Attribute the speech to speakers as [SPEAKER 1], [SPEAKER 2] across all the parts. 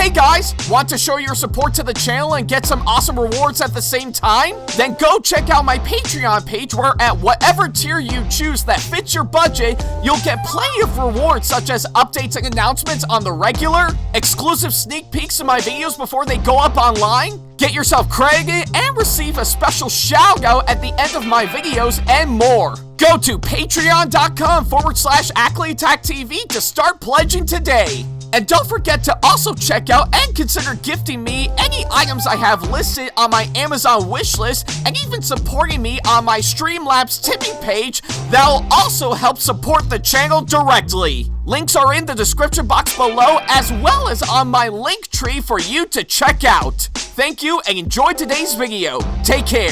[SPEAKER 1] Hey guys, want to show your support to the channel and get some awesome rewards at the same time? Then go check out my Patreon page where at whatever tier you choose that fits your budget, you'll get plenty of rewards such as updates and announcements on the regular, exclusive sneak peeks of my videos before they go up online, get yourself credited, and receive a special shout out at the end of my videos and more. Go to patreon.com/Ackleyattack427TheThomasFan1 to start pledging today. And don't forget to also check out and consider gifting me any items I have listed on my Amazon wishlist and even supporting me on my Streamlabs tipping page that'll also help support the channel directly. Links are in the description box below as well as on my link tree for you to check out. Thank you and enjoy today's video. Take care.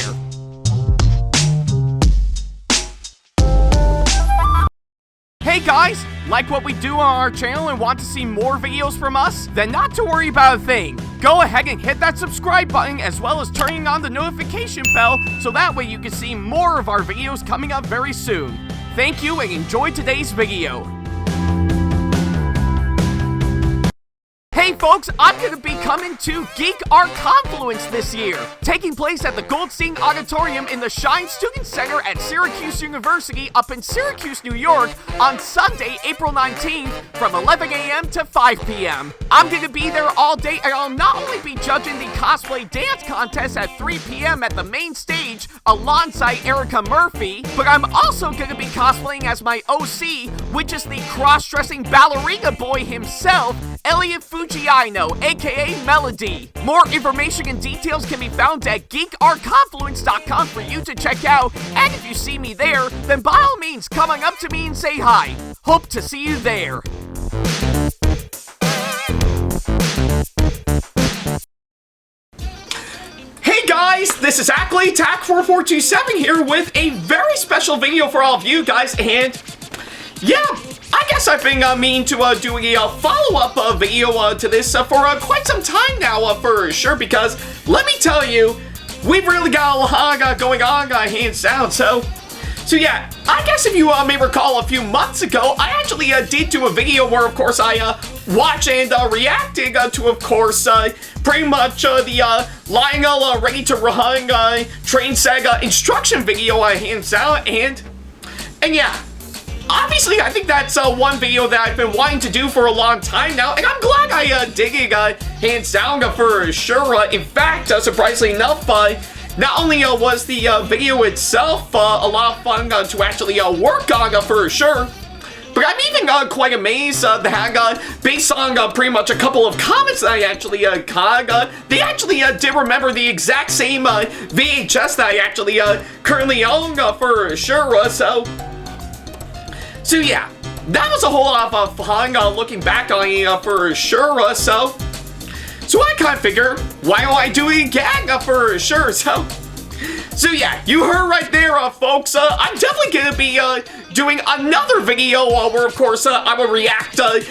[SPEAKER 1] Hey guys, like what we do on our channel and want to see more videos from us? Then not to worry about a thing. Go ahead and hit that subscribe button as well as turning on the notification bell so that way you can see more of our videos coming up very soon. Thank you and enjoy today's video. Hey folks, I'm going to be coming to Geek Art Confluence this year, taking place at the Goldstein Auditorium in the Shine Student Center at Syracuse University up in Syracuse, New York on Sunday, April 19th from 11 a.m. to 5 p.m. I'm going to be there all day and I'll not only be judging the cosplay dance contest at 3 p.m. at the main stage alongside Erica Murphy, but I'm also going to be cosplaying as my OC, which is the cross-dressing ballerina boy himself, Elliot Fujiano, aka Melody. More information and details can be found at geekartconfluence.com for you to check out, and if you see me there, then by all means come on up to me and say hi. Hope to see you there. Hey guys, this is Ackleyattack4427 here with a very special video for all of you guys, and yeah, I guess I've been meaning to do a follow-up video to this for quite some time now for sure, because let me tell you, we've really got a lot going on hands down. So yeah, I guess if you may recall a few months ago, I actually did do a video where of course I watched and reacted to of course pretty much the Lionel Ready to Run Train Saga instruction video hands down, and yeah. Obviously, I think that's one video that I've been wanting to do for a long time now, and I'm glad I dig it hands down for sure. In fact, surprisingly enough, not only was the video itself a lot of fun to actually work on for sure, but I'm even quite amazed that based on pretty much a couple of comments that I actually got, they actually did remember the exact same VHS that I actually currently own for sure. So yeah, that was a whole lot of fun looking back on it for sure. So I kind of figure, why don't I do it again for sure? So yeah, you heard right there, folks. I'm definitely gonna be doing another video where, of course, I will react to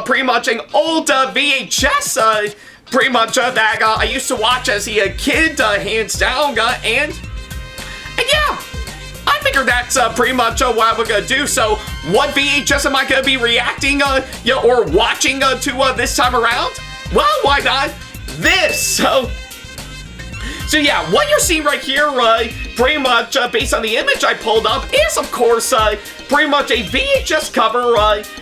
[SPEAKER 1] pretty much an old VHS, pretty much that I used to watch as a kid, hands down, and yeah. I figure that's pretty much what I'm gonna do. So, what VHS am I gonna be reacting or watching to this time around? Well, why not this? So yeah, what you're seeing right here, pretty much based on the image I pulled up, is of course pretty much a VHS cover,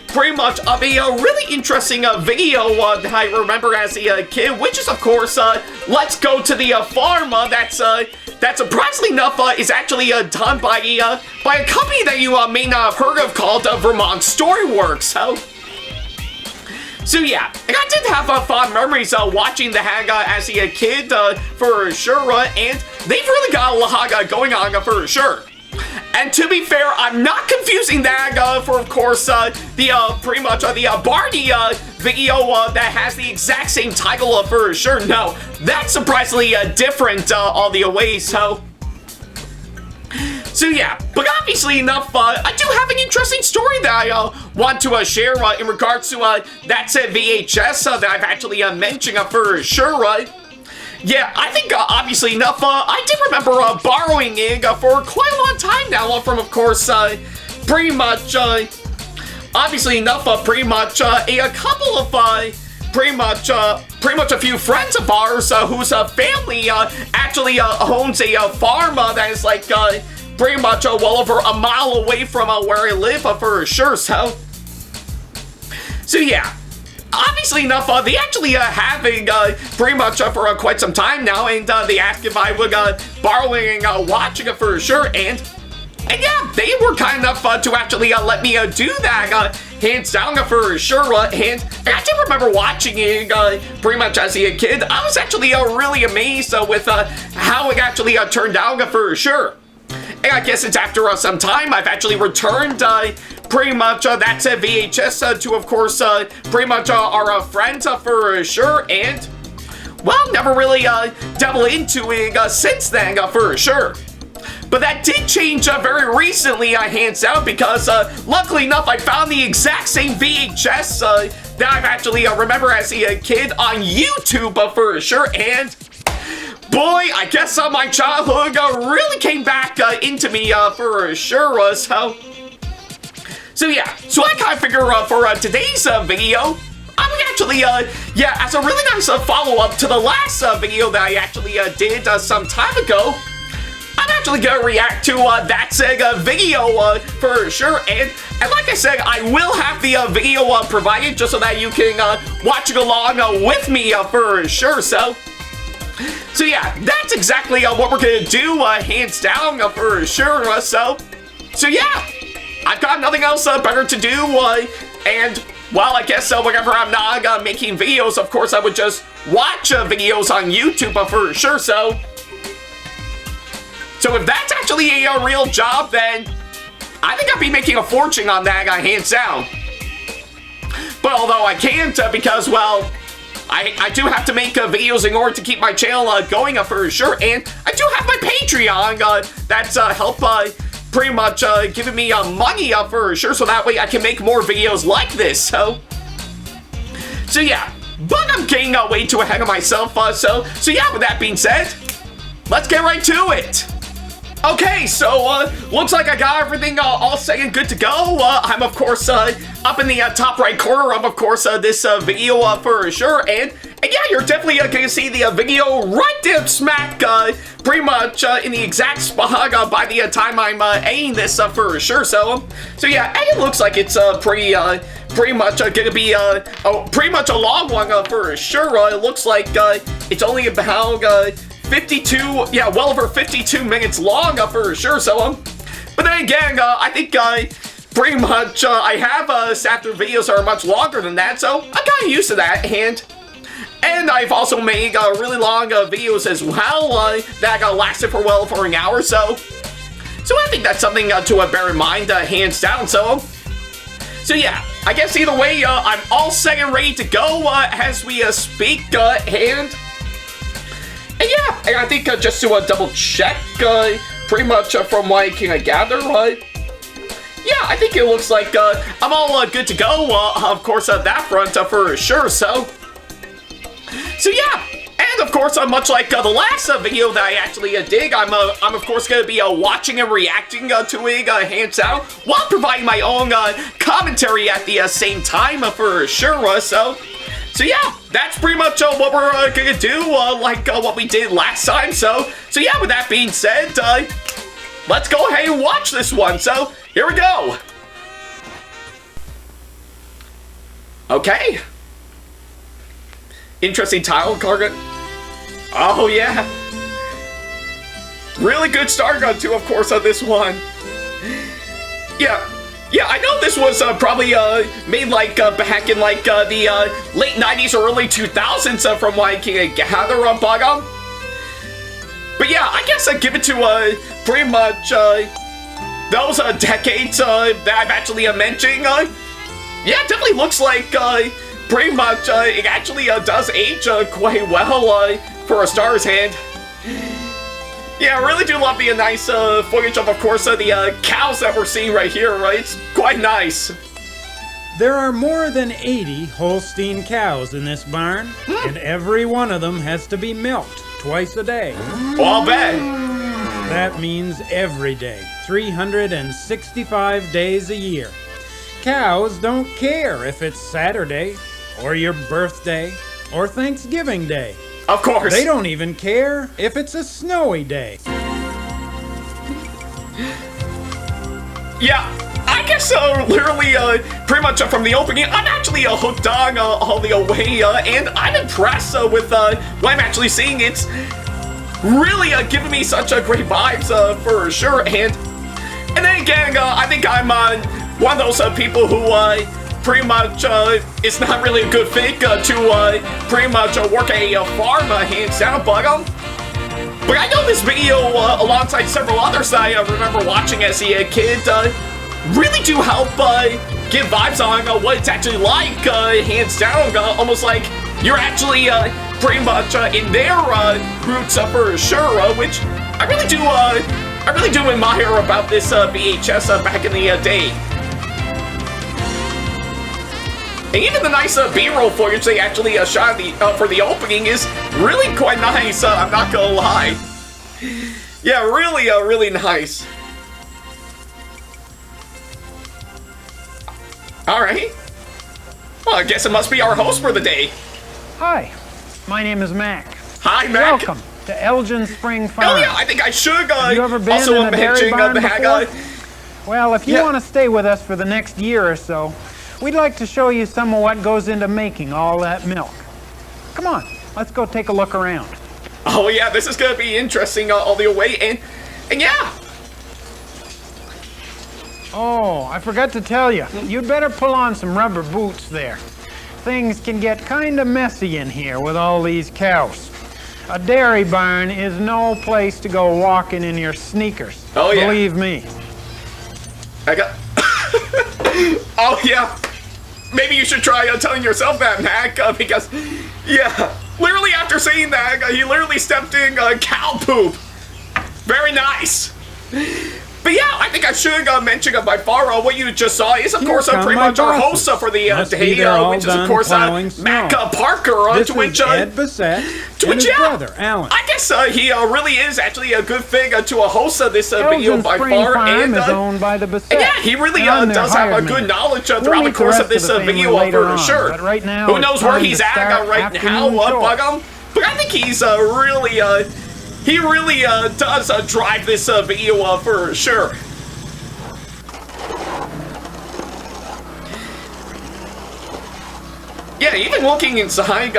[SPEAKER 1] pretty much of a really interesting video that I remember as a kid, which is of course Let's Go to the Farm. That surprisingly enough is actually done by a company that you may not have heard of called Vermont Storyworks. So yeah, and I did have fond memories watching the Haga as a kid for sure, and they've really got a lot going on for sure. And to be fair, I'm not confusing that for, of course, the pretty much the Barney video that has the exact same title for sure. No, that's surprisingly different all the way. So yeah, but obviously enough, I do have an interesting story that I want to share in regards to that said VHS that I've actually mentioned for sure. Yeah, I think obviously enough, I did remember borrowing it for quite a long time now from, of course, pretty much, obviously enough, pretty much a couple of pretty much a few friends of ours whose family actually owns a farm that is like pretty much well over a mile away from where I live for sure. So yeah. Obviously enough, they actually have been pretty much for quite some time now, and they asked if I would borrow and watching it for sure, and yeah, they were kind enough to actually let me do that, hands down for sure, and I do remember watching it pretty much as a kid. I was actually really amazed with how it actually turned out for sure. And I guess it's after some time I've actually returned pretty much that's a VHS to, of course, pretty much our friends for sure, and well, never really delved into it since then for sure. But that did change very recently, hands down, because luckily enough I found the exact same VHS that I've actually remember as a kid on YouTube for sure, and boy, I guess my childhood really came back into me for sure. So yeah, so I kind of figure for today's video, I'm actually, yeah, as a really nice follow-up to the last video that I actually did some time ago, I'm actually gonna react to that Sega video for sure, and like I said, I will have the video provided just so that you can watch it along with me for sure. So yeah, that's exactly what we're gonna do, hands down for sure. So yeah, I've got nothing else better to do, and well, I guess whenever I'm not making videos, of course I would just watch videos on YouTube for sure. So if that's actually a real job, then I think I'd be making a fortune on that, hands down. But although I can't, because, well, I do have to make videos in order to keep my channel going for sure, and I do have my Patreon that's help pretty much giving me money for sure, so that way I can make more videos like this. So yeah, but I'm getting way too ahead of myself. So yeah, with that being said, let's get right to it. Okay, so looks like I got everything all set and good to go. I'm of course up in the top right corner of course this video for sure, and yeah, you're definitely gonna see the video right there smack pretty much in the exact spot by the time I'm editing this for sure. So yeah, and it looks like it's pretty much gonna be pretty much a long one for sure. It looks like it's only about 52, yeah, well over 52 minutes long for sure. So but then again, I think pretty much I have sat through videos that are much longer than that, so I'm kind of used to that, and I've also made really long videos as well that lasted for well over an hour. So I think that's something to bear in mind, hands down. So yeah, I guess either way, I'm all set and ready to go as we speak, and yeah, and I think just to double check, pretty much from what I can gather, yeah, I think it looks like I'm all good to go, of course, that front for sure. So yeah, and of course, much like the last video that I actually did, I'm of course going to be watching and reacting to it, hands down, while providing my own commentary at the same time for sure. So yeah, that's pretty much what we're gonna do, like what we did last time. So yeah, with that being said, let's go ahead and watch this one. So here we go. Okay. Interesting title card. Oh yeah. Really good start gun too, of course, on this one. Yeah, I know this was probably made like back in like the late 90s or early 2000s from what I can gather, but yeah, I guess I give it to pretty much those decades that I've actually mentioned. Yeah, it definitely looks like pretty much it actually does age quite well for a star's hand. Yeah, I really do love the nice footage of course, the cows that we're seeing right here, right? It's quite nice.
[SPEAKER 2] There are more than 80 Holstein cows in this barn, and every one of them has to be milked twice a day.
[SPEAKER 1] Well, I'll bet.
[SPEAKER 2] That means every day, 365 days a year. Cows don't care if it's Saturday. or your birthday, or Thanksgiving Day.
[SPEAKER 1] Of course.
[SPEAKER 2] They don't even care if it's a snowy day.
[SPEAKER 1] Yeah, I guess literally pretty much from the opening, I'm actually hooked on all the way, and I'm impressed with what I'm actually seeing. It's really giving me such great vibes for sure. And then again, I think I'm one of those people who pretty much it's not really a good fit to pretty much work a farm hands down, but I know this video alongside several others I remember watching as a kid really do help give vibes on what it's actually like hands down, almost like you're actually pretty much in their roots for sure, which I really do admire about this VHS back in the day. And even the nice B-roll footage they actually shot for the opening is really quite nice, I'm not gonna lie. Yeah, really, really nice. Alright. Well, I guess it must be our host for the day.
[SPEAKER 3] Hi, my name is Mac.
[SPEAKER 1] Hi, Mac.
[SPEAKER 3] Welcome to Elgin Spring Farm.
[SPEAKER 1] Oh yeah, I think I should
[SPEAKER 3] Have you ever been
[SPEAKER 1] also
[SPEAKER 3] in a dairy
[SPEAKER 1] mention
[SPEAKER 3] barn
[SPEAKER 1] the
[SPEAKER 3] before? Well, if you
[SPEAKER 1] Yeah.
[SPEAKER 3] want to stay with us for the next year or so, we'd like to show you some of what goes into making all that milk. Come on, let's go take a look around.
[SPEAKER 1] Oh yeah, this is gonna be interesting all the way, and yeah.
[SPEAKER 3] Oh, I forgot to tell you, you'd better pull on some rubber boots there. Things can get kind of messy in here with all these cows. A dairy barn is no place to go walking in your sneakers.
[SPEAKER 1] Oh, yeah.
[SPEAKER 3] Believe me.
[SPEAKER 1] I got. Oh yeah. Maybe you should try telling yourself that, Mac, because yeah, literally after saying that, he literally stepped in cow poop. Very nice. But yeah, I think I should mention by far what you just saw is, of
[SPEAKER 2] Here
[SPEAKER 1] course,
[SPEAKER 2] come
[SPEAKER 1] pretty
[SPEAKER 2] my
[SPEAKER 1] much our
[SPEAKER 2] bosses.
[SPEAKER 1] host for the
[SPEAKER 2] Must be
[SPEAKER 1] day,
[SPEAKER 2] they're all
[SPEAKER 1] which is, of
[SPEAKER 2] done
[SPEAKER 1] course,
[SPEAKER 2] plowing
[SPEAKER 1] Mac
[SPEAKER 2] snow.
[SPEAKER 1] Parker,
[SPEAKER 2] This
[SPEAKER 1] to
[SPEAKER 2] is
[SPEAKER 1] which,
[SPEAKER 2] Ed Bissett
[SPEAKER 1] to
[SPEAKER 2] and
[SPEAKER 1] which,
[SPEAKER 2] his
[SPEAKER 1] yeah,
[SPEAKER 2] brother, Alan.
[SPEAKER 1] I guess he really is actually a good thing to host this video
[SPEAKER 3] Elgin
[SPEAKER 1] by
[SPEAKER 3] Spring
[SPEAKER 1] far,
[SPEAKER 3] Farm
[SPEAKER 1] and
[SPEAKER 3] is owned by the Bissett.
[SPEAKER 1] yeah, he really
[SPEAKER 3] and I'm their
[SPEAKER 1] does have a
[SPEAKER 3] hired
[SPEAKER 1] good
[SPEAKER 3] man.
[SPEAKER 1] knowledge
[SPEAKER 3] We'll
[SPEAKER 1] throughout the
[SPEAKER 3] meet the
[SPEAKER 1] course
[SPEAKER 3] rest
[SPEAKER 1] of this
[SPEAKER 3] the family
[SPEAKER 1] video
[SPEAKER 3] later
[SPEAKER 1] for
[SPEAKER 3] on,
[SPEAKER 1] sure.
[SPEAKER 3] but right now
[SPEAKER 1] Who
[SPEAKER 3] it's
[SPEAKER 1] knows where
[SPEAKER 3] time
[SPEAKER 1] he's
[SPEAKER 3] to
[SPEAKER 1] at
[SPEAKER 3] start
[SPEAKER 1] right now,
[SPEAKER 3] afternoon chores.
[SPEAKER 1] but I think he's really he really does drive this video for sure. Yeah, even looking inside,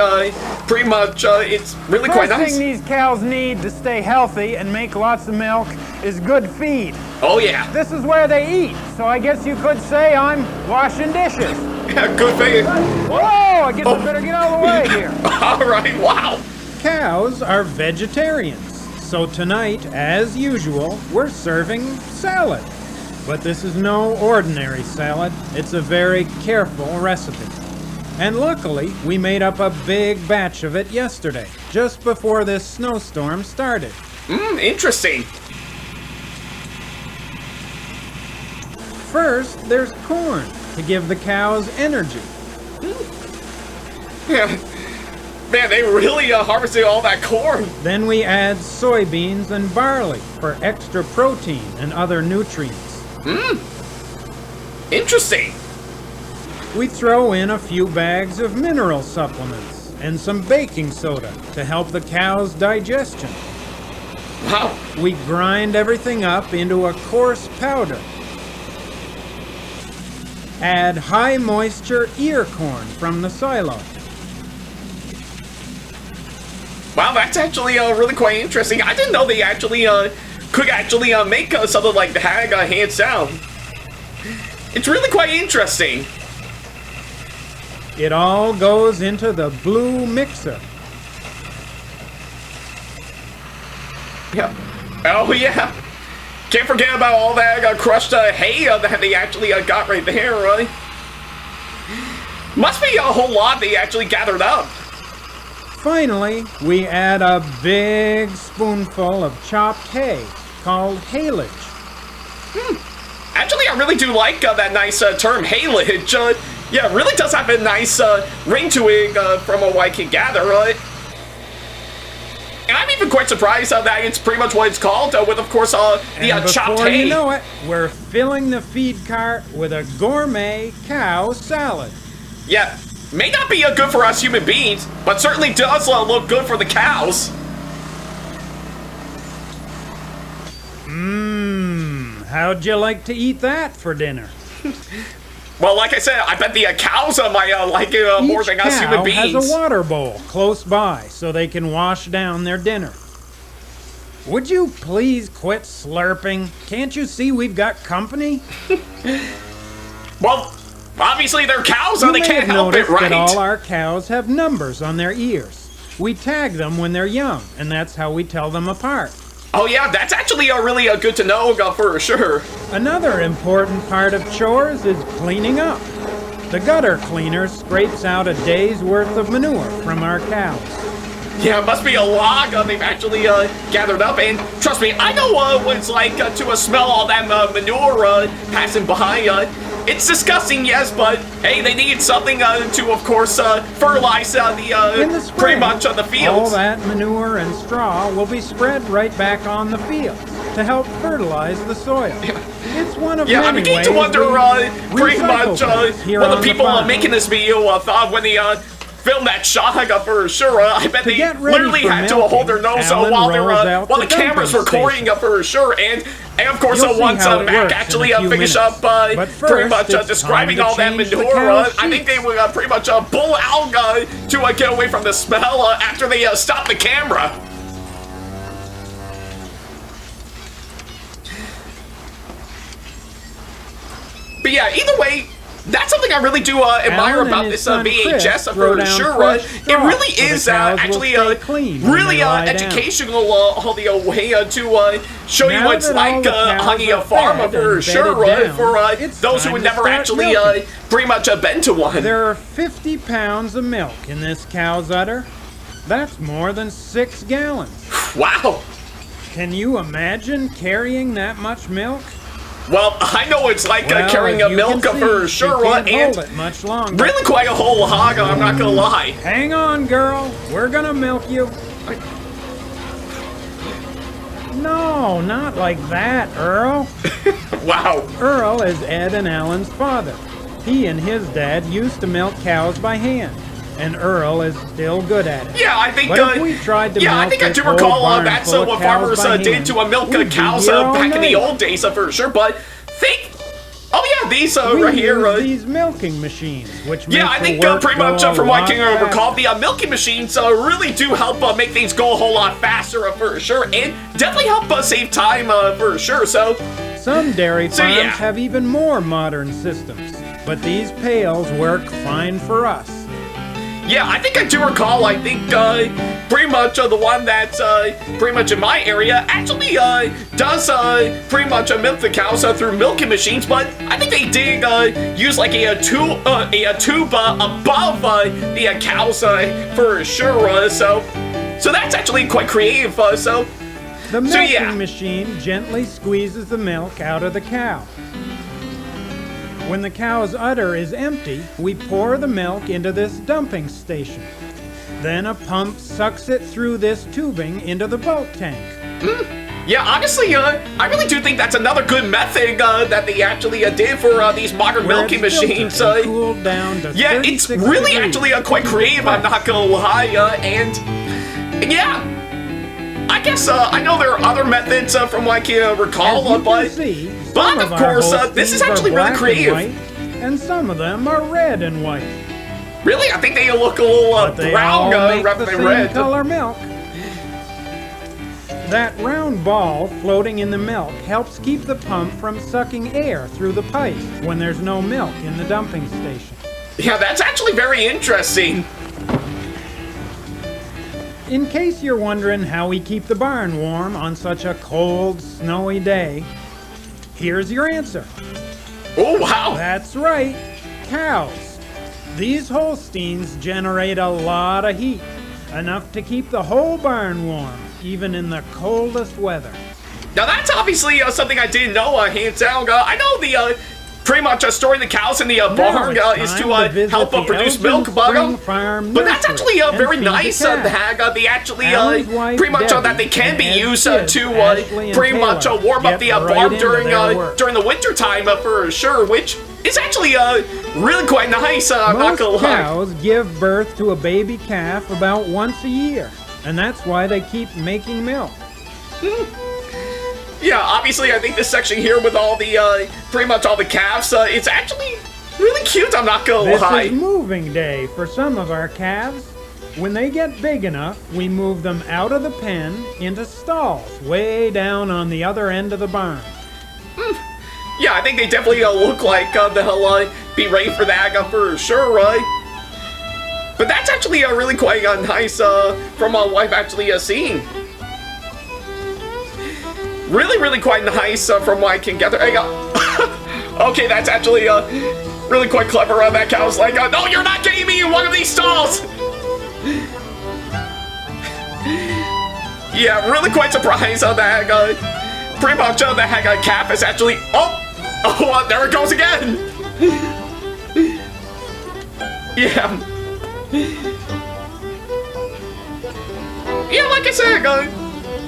[SPEAKER 1] pretty much, it's really quite
[SPEAKER 3] First
[SPEAKER 1] nice.
[SPEAKER 3] thing these cows need to stay healthy and make lots of milk is good feed.
[SPEAKER 1] Oh yeah,
[SPEAKER 3] This is where they eat, so I guess you could say I'm washing dishes.
[SPEAKER 1] yeah, good thing.
[SPEAKER 3] Whoa, I guess I better get out of the way here.
[SPEAKER 1] All right, wow.
[SPEAKER 2] Cows are vegetarians, so tonight, as usual, we're serving salad. But this is no ordinary salad. It's a very careful recipe. And luckily, we made up a big batch of it yesterday, just before this snowstorm started.
[SPEAKER 1] Interesting.
[SPEAKER 2] First, there's corn to give the cows energy.
[SPEAKER 1] Yeah. Man, they really harvested all that corn.
[SPEAKER 2] Then we add soybeans and barley for extra protein and other nutrients.
[SPEAKER 1] Interesting.
[SPEAKER 2] We throw in a few bags of mineral supplements and some baking soda to help the cows' digestion.
[SPEAKER 1] Wow.
[SPEAKER 2] We grind everything up into a coarse powder. Add high moisture ear corn from the silo.
[SPEAKER 1] Wow, that's actually really quite interesting. I didn't know they actually could actually make something like that hands down. It's really quite interesting.
[SPEAKER 2] It all goes into the blue mixer.
[SPEAKER 1] Yeah. Oh yeah. Can't forget about all that crushed hay that they actually got right there, right? Must be a whole lot they actually gathered up.
[SPEAKER 2] Finally, we add a big spoonful of chopped hay called haylage.
[SPEAKER 1] Actually, I really do like that nice term, haylage. Yeah, it really does have a nice ring to it from what I can gather, right? And I'm even quite surprised that it's pretty much what it's called, with, of course, the
[SPEAKER 2] And
[SPEAKER 1] chopped
[SPEAKER 2] before
[SPEAKER 1] hay.
[SPEAKER 2] you know it, we're filling the feed cart with a gourmet cow salad.
[SPEAKER 1] Yeah, may not be good for us human beings, but certainly does look good for the cows.
[SPEAKER 2] How'd you like to eat that for dinner?
[SPEAKER 1] Well, like I said, I bet the cows might like it more than us human beings.
[SPEAKER 2] Each cow has a water bowl close by so they can wash down their dinner. Would you please quit slurping? Can't you see we've got company?
[SPEAKER 1] Well, obviously they're cows, so they can't help it, right?
[SPEAKER 2] That all our cows have numbers on their ears. We tag them when they're young, and that's how we tell them apart.
[SPEAKER 1] Oh yeah, that's actually really good to know for sure.
[SPEAKER 2] Another important part of chores is cleaning up. The gutter cleaner scrapes out a day's worth of manure from our cows.
[SPEAKER 1] Yeah, it must be a lot they've actually gathered up, and trust me, I know what it's like to smell all that manure passing by. It's disgusting, yes, but hey, they need something to, of course, fertilize the
[SPEAKER 2] spring,
[SPEAKER 1] pretty much the fields.
[SPEAKER 2] All that manure and straw will be spread right back on the field to help fertilize the soil. It's one of
[SPEAKER 1] I'm
[SPEAKER 2] many
[SPEAKER 1] beginning
[SPEAKER 2] ways
[SPEAKER 1] to wonder pretty much what the people
[SPEAKER 2] farm.
[SPEAKER 1] making this video thought when they filmed that shot for sure. I bet they literally had to hold their nose while the cameras were recording for sure, and of course once Mac actually finish up pretty much describing all that manure, I think they would pretty much pull out to get away from the smell after they stop the camera. But yeah, either way, that's something I really do admire about this VHS for sure. It really is actually really educational way to show you what it's like hunting a farm for sure for those who have never actually pretty much been to one.
[SPEAKER 2] There are 50 pounds of milk in this cow's udder. That's more than 6 gallons.
[SPEAKER 1] Wow.
[SPEAKER 2] Can you imagine carrying that much milk?
[SPEAKER 1] Well, I know it's like carrying a milk for sure, and
[SPEAKER 2] it much longer.
[SPEAKER 1] Really quite a whole hog, I'm not gonna lie.
[SPEAKER 2] Hang on, girl. We're gonna milk you. No, not like that, Earl.
[SPEAKER 1] Wow.
[SPEAKER 2] Earl is Ed and Alan's father. He and his dad used to milk cows by hand, and Earl is still good at it.
[SPEAKER 1] Yeah, I think.
[SPEAKER 2] But if we tried to
[SPEAKER 1] I think I do recall that's what farmers did to milk cows back in the old days for sure. But think. Oh yeah, these right here.
[SPEAKER 2] These milking machines, which make
[SPEAKER 1] I think
[SPEAKER 2] the
[SPEAKER 1] pretty much from what I can recall, the milking machines really do help make things go a whole lot faster for sure, and definitely help save time for sure. So
[SPEAKER 2] some dairy farms have even more modern systems, but these pails work fine for us.
[SPEAKER 1] Yeah, I think I do recall, I think pretty much the one that's pretty much in my area actually does pretty much milk the cows through milking machines, but I think they did use like a tube above the cows for sure, so that's actually quite creative,
[SPEAKER 2] The milking machine gently squeezes the milk out of the cow. When the cow's udder is empty, we pour the milk into this dumping station. Then a pump sucks it through this tubing into the bulk tank.
[SPEAKER 1] Yeah, honestly, I really do think that's another good method that they actually did for these modern milking machines.
[SPEAKER 2] Cooled down to
[SPEAKER 1] yeah, it's really actually quite creative, I'm not gonna lie, and yeah. I guess I know there are other methods from what I can recall, but of course, this is actually really creative.
[SPEAKER 2] And some of them are red and white.
[SPEAKER 1] Really? I think they look a little brown rather than red.
[SPEAKER 2] Color milk. That round ball floating in the milk helps keep the pump from sucking air through the pipe when there's no milk in the dumping station.
[SPEAKER 1] Yeah, that's actually very interesting.
[SPEAKER 2] In case you're wondering how we keep the barn warm on such a cold, snowy day, here's your answer.
[SPEAKER 1] Oh, wow.
[SPEAKER 2] That's right, cows. These Holsteins generate a lot of heat, enough to keep the whole barn warm, even in the coldest weather.
[SPEAKER 1] Now that's obviously something I didn't know, hands down. I know the pretty much storing the cows in the barn is to help produce milk, but that's actually very nice that they actually pretty much that they can be used to pretty much warm up the barn during the winter time for sure, which it's actually really quite nice. I'm not gonna
[SPEAKER 2] Most
[SPEAKER 1] lie.
[SPEAKER 2] cows give birth to a baby calf about once a year, and that's why they keep making milk.
[SPEAKER 1] Yeah, obviously, I think this section here with all the pretty much all the calves, it's actually really cute. I'm not gonna lie.
[SPEAKER 2] This is moving day for some of our calves. When they get big enough, we move them out of the pen into stalls way down on the other end of the barn.
[SPEAKER 1] Yeah, I think they definitely look like they'll be ready for that for sure, right? But that's actually really quite nice from what I've actually seen. Really, really quite nice from what I can gather. Hey, okay, that's actually really quite clever. That cow's like, no, you're not getting me in one of these stalls! Yeah, really quite surprised on that. Pretty much the heck calf is actually. Oh, there it goes again. Yeah. Yeah, like I said,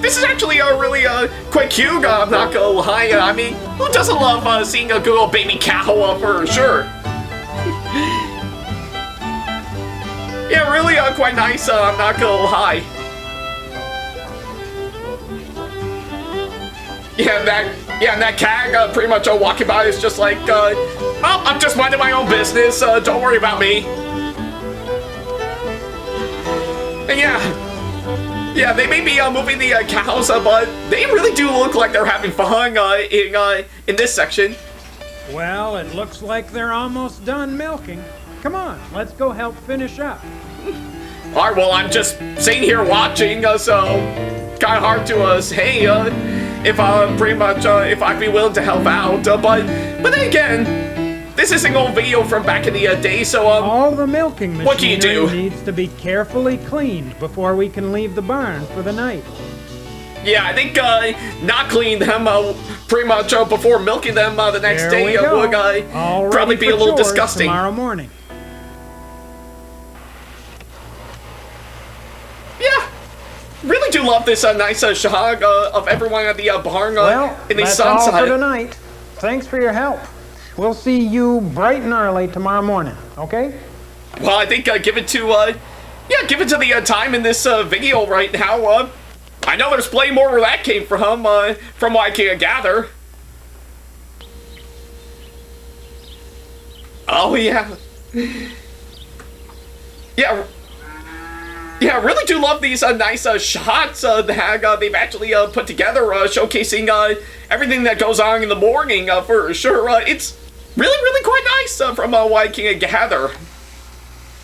[SPEAKER 1] this is actually really quite cute. I'm not gonna lie. I mean, who doesn't love seeing a good old baby cow for sure? Yeah, really quite nice. I'm not gonna lie. Yeah, and that cat pretty much walking by is just like, oh, I'm just minding my own business. Don't worry about me. And yeah, they may be moving the cows, but they really do look like they're having fun in this section.
[SPEAKER 2] Well, it looks like they're almost done milking. Come on, let's go help finish up.
[SPEAKER 1] All right, well, I'm just sitting here watching, so kind of hard to say if pretty much if I'd be willing to help out. But then again, this is an old video from back in the day, so
[SPEAKER 2] all the milking machinery
[SPEAKER 1] what can you do?
[SPEAKER 2] Needs to be carefully cleaned before we can leave the barn for the night.
[SPEAKER 1] Yeah, I think not cleaning them pretty much before milking them the next
[SPEAKER 2] There
[SPEAKER 1] day
[SPEAKER 2] we go.
[SPEAKER 1] would
[SPEAKER 2] All
[SPEAKER 1] probably
[SPEAKER 2] ready
[SPEAKER 1] be a
[SPEAKER 2] for
[SPEAKER 1] little
[SPEAKER 2] chores
[SPEAKER 1] disgusting.
[SPEAKER 2] Tomorrow morning.
[SPEAKER 1] Yeah, really do love this nice shot of everyone at the barn in the
[SPEAKER 3] that's all
[SPEAKER 1] sunset.
[SPEAKER 3] for tonight. Thanks for your help. We'll see you bright and early tomorrow morning, okay?
[SPEAKER 1] Well, I think give it to the time in this video right now. I know there's plenty more where that came from what I can gather. Oh yeah, yeah, I really do love these nice shots that they've actually put together, showcasing everything that goes on in the morning for sure. It's really, really quite nice from what I can gather.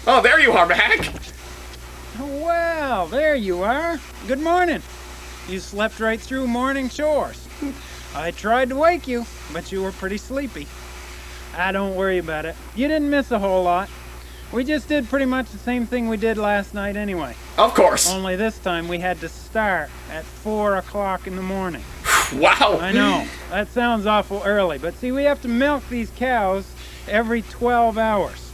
[SPEAKER 1] Oh, there you are, Mac.
[SPEAKER 2] Well, there you are. Good morning. You slept right through morning chores. I tried to wake you, but you were pretty sleepy. Don't worry about it. You didn't miss a whole lot. We just did pretty much the same thing we did last night anyway.
[SPEAKER 1] Of course.
[SPEAKER 2] Only this time we had to start at 4 o'clock in the morning.
[SPEAKER 1] Wow.
[SPEAKER 2] I know, that sounds awful early, but see, we have to milk these cows every 12 hours.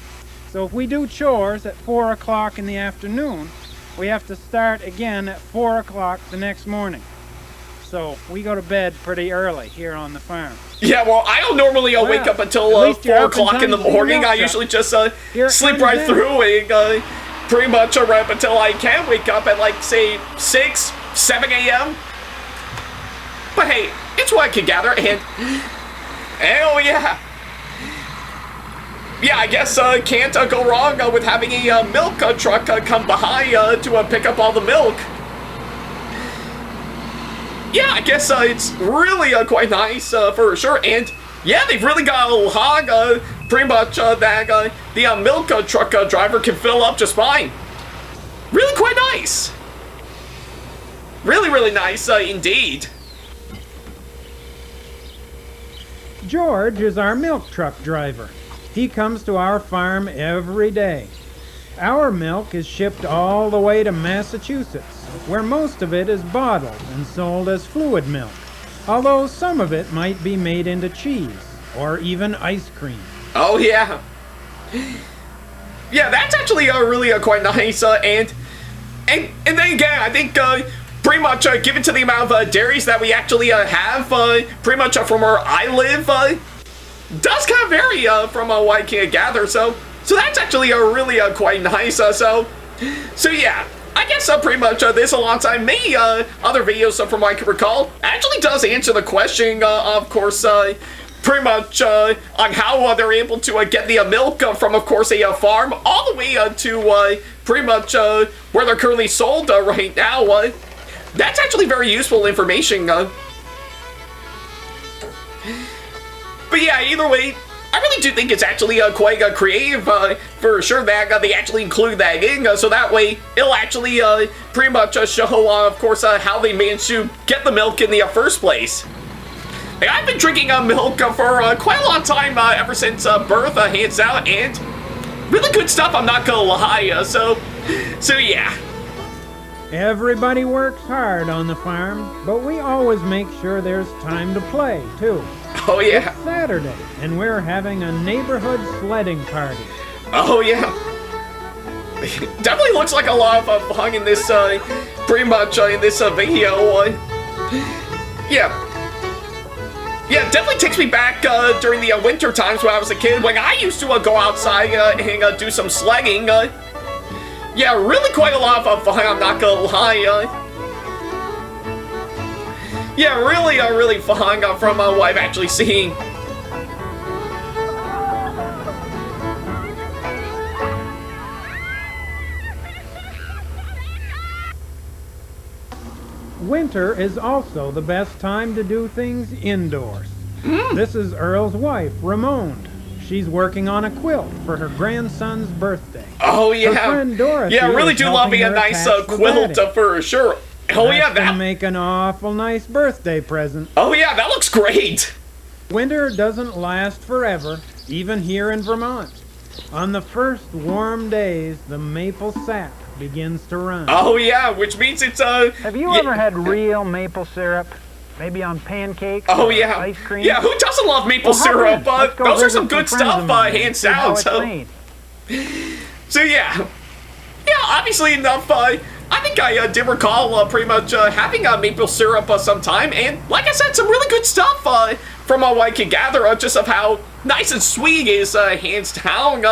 [SPEAKER 2] So if we do chores at 4 o'clock in the afternoon, we have to start again at 4 o'clock the next morning. So we go to bed pretty early here on the farm.
[SPEAKER 1] Yeah, well, I don't normally wake up until 4 o'clock in the morning. I usually just sleep right through and pretty much right up until I can wake up at like, say, 6, 7 a.m. But hey, it's what I can gather, and oh yeah. Yeah, I guess can't go wrong with having a milk truck come by to pick up all the milk. Yeah, I guess it's really quite nice for sure, and yeah, they've really got a hog pretty much that the milk truck driver can fill up just fine. Really quite nice. Really, really nice indeed.
[SPEAKER 2] George is our milk truck driver. He comes to our farm every day. Our milk is shipped all the way to Massachusetts, where most of it is bottled and sold as fluid milk, although some of it might be made into cheese or even ice cream.
[SPEAKER 1] Oh yeah. Yeah, that's actually really quite nice, and then again, I think pretty much given to the amount of dairies that we actually have, pretty much from where I live, does kind of vary from what I can gather, so that's actually really quite nice. So yeah, I guess pretty much this, alongside many other videos from what I can recall, actually does answer the question, of course, pretty much on how they're able to get the milk from, of course, a farm all the way to pretty much where they're currently sold right now. That's actually very useful information. But yeah, either way, I really do think it's actually quite creative, for sure, that they actually include that in, so that way it'll actually pretty much show, of course, how they managed to get the milk in the first place. Hey, I've been drinking milk for quite a long time, ever since birth, hands out, and really good stuff, I'm not gonna lie, so yeah.
[SPEAKER 2] Everybody works hard on the farm, but we always make sure there's time to play, too.
[SPEAKER 1] Oh, yeah.
[SPEAKER 2] It's Saturday, and we're having a neighborhood sledding party.
[SPEAKER 1] Oh, yeah. Definitely looks like a lot of fun in this, pretty much, in this video. Yeah. Yeah, it definitely takes me back during the winter times when I was a kid, when I used to go outside and do some sledding. Yeah, really quite a lot of fun, I'm not gonna lie. Yeah, really, really fun from what I've actually seen.
[SPEAKER 2] Winter is also the best time to do things indoors. This is Earl's wife, Ramon. She's working on a quilt for her grandson's birthday.
[SPEAKER 1] Oh, yeah.
[SPEAKER 2] Her friend Dorothy,
[SPEAKER 1] yeah, I really do love me a nice quilt for sure. Oh, yeah,
[SPEAKER 2] that's gonna make an awful nice birthday present.
[SPEAKER 1] Oh, yeah, that looks great.
[SPEAKER 2] Winter doesn't last forever, even here in Vermont. On the first warm days, the maple sap begins to run.
[SPEAKER 1] Oh, yeah, which means it's,
[SPEAKER 3] Have you ever had real maple syrup? Maybe on pancakes?
[SPEAKER 1] Oh,
[SPEAKER 3] or
[SPEAKER 1] yeah.
[SPEAKER 3] ice cream?
[SPEAKER 1] Yeah, who doesn't love maple syrup? Those are some good stuff, hands down. So yeah. Yeah, obviously enough, I think I did recall pretty much having maple syrup sometime, and like I said, some really good stuff from what I can gather, just of how nice and sweet it is, hands down.